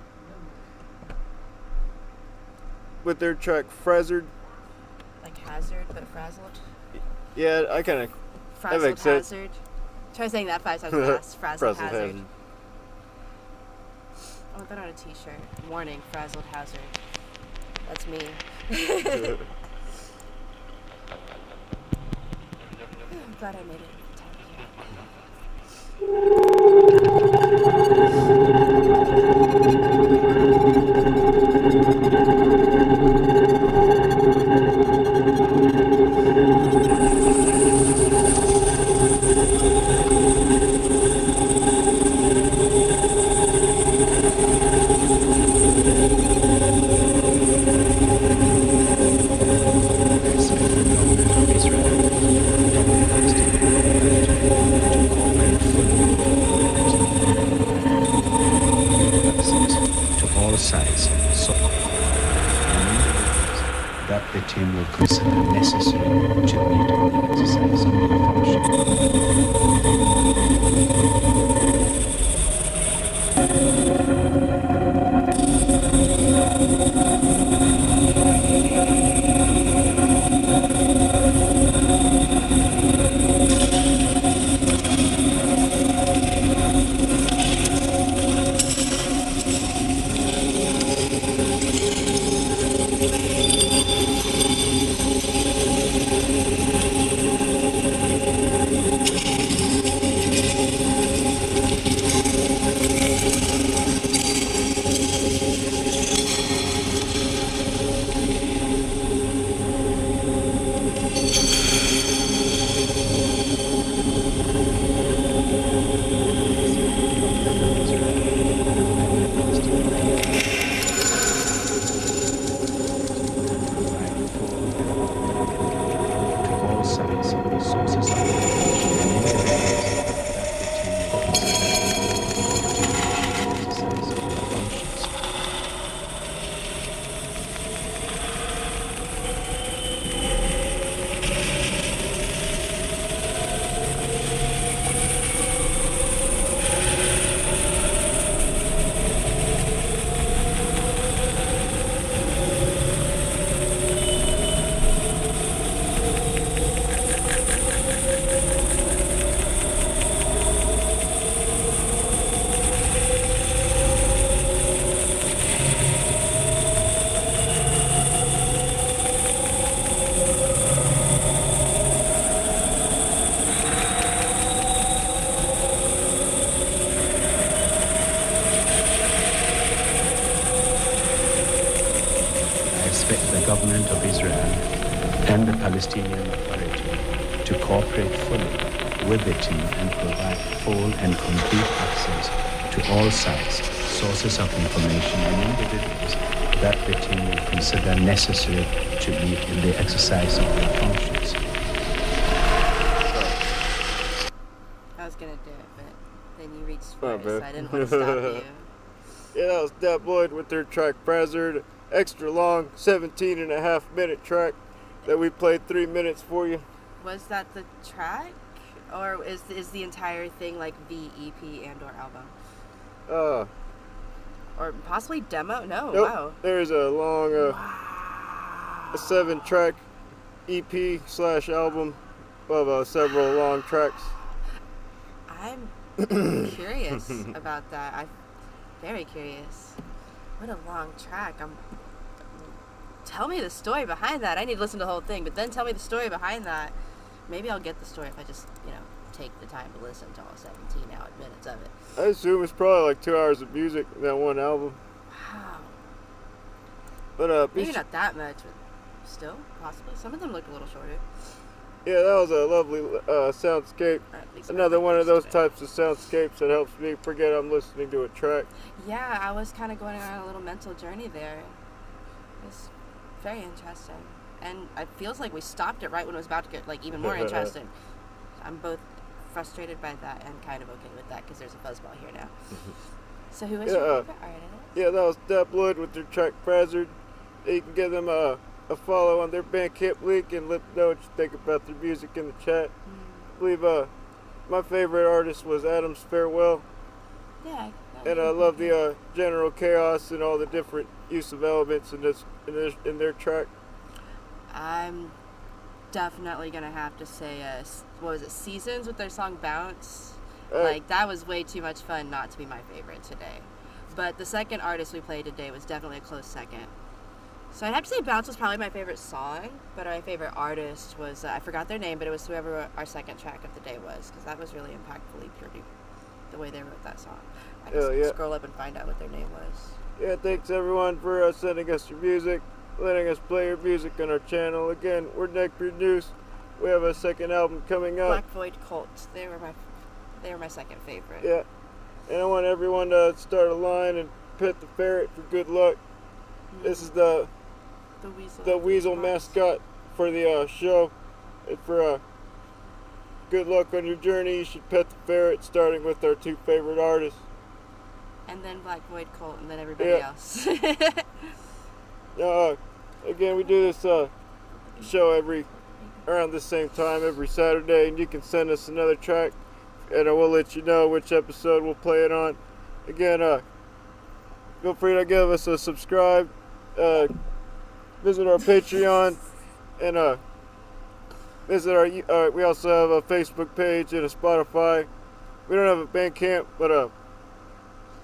with their track Frazzled. Like hazard, but frazzled. Yeah, I kind of Frazzled makes sense. hazard. Try saying that 5 times fast. Frazzled hazard. I want that on a t-shirt. Warning, frazzled hazard. That's me. I'm glad I made it. That the team will consider necessary to meet the exercise of their function. government of Israel and the Palestinian Authority to cooperate fully with the team and provide full and complete access to all sites, sources of information, and individuals that the team will consider necessary to aid in the exercise of their functions. I was gonna do it, but then you reached Oh, for it, so man. I didn't want to stop you. Yeah, that was Deb Lloyd with their track Brazzard, extra long, 17.5-minute track that we played 3 minutes for you. Was that the track, or is the entire thing like the EP and or album, or possibly demo? No, Nope. wow. There's a long, Wow. a 7-track EP/album of several long tracks. I'm curious about that. I'm very curious. What a long track. Tell me the story behind that. I need to listen to the whole thing, but then tell me the story behind that. Maybe I'll get the story if I just, take the time to listen to all 17 minutes of it. I assume it's probably like 2 hours of music in that one album. Wow. But Maybe not that much, but still, possibly. Some of them look a little shorter. yeah, that was a lovely soundscape. Or at least Another one of those today. types of soundscapes that helps me forget I'm listening to a track. Yeah, I was kind of going on a little mental journey there. It's very interesting. And it feels like we stopped it right when it was about to get even more interesting. I'm both frustrated by that and kind of okay with that because there's a fuzzball here now. So who is your favorite artist? Yeah, that was Deb Lloyd with their track Brazzard. You can give them a follow on their Bandcamp link and let them know what you think about their music in the chat. I believe my favorite artist was Adam's Farewell. Yeah. And I love the general chaos and all the different use of elements in their track. I'm definitely gonna have to say, what was it, Seasons with their song Bounce? That was way too much fun not to be my favorite today. But the second artist we played today was definitely a close second. So I'd have to say Bounce was probably my favorite song, but my favorite artist was, I forgot their name, but it was whoever our second track of the day was, because that was really impactfully produced, the way they wrote that song. I can scroll up and find out what their name was. Yeah, thanks everyone for sending us your music, letting us play your music on our channel. Again, we're Neckbeard Noose. We have a second album coming out. Black Void Cult, they were my second favorite. Yeah, and I want everyone to start a line and pet the ferret for good luck. This is the weasel mascot for the show. And for good luck on your journey, you should pet the ferret, starting with our 2 favorite artists. And then Black Void Cult, and then everybody else. Again, we do this show around the same time every Saturday, and you can send us another track, and we'll let you know which episode we'll play it on. Again, feel free to give us a subscribe, visit our Patreon, and visit our. We also have a Facebook page and a Spotify. We don't have a Bandcamp, but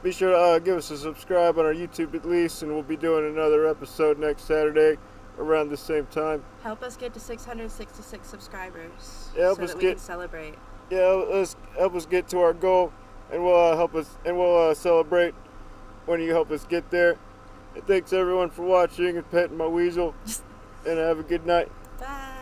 be sure to give us a subscribe on our YouTube at least, and we'll be doing another episode next Saturday around the same time. Help us get to 666 subscribers Yeah, so that we can celebrate. Yeah, let's help us get to our goal, and we'll celebrate when you help us get there. And thanks everyone for watching and petting my weasel, and have a good night. Bye.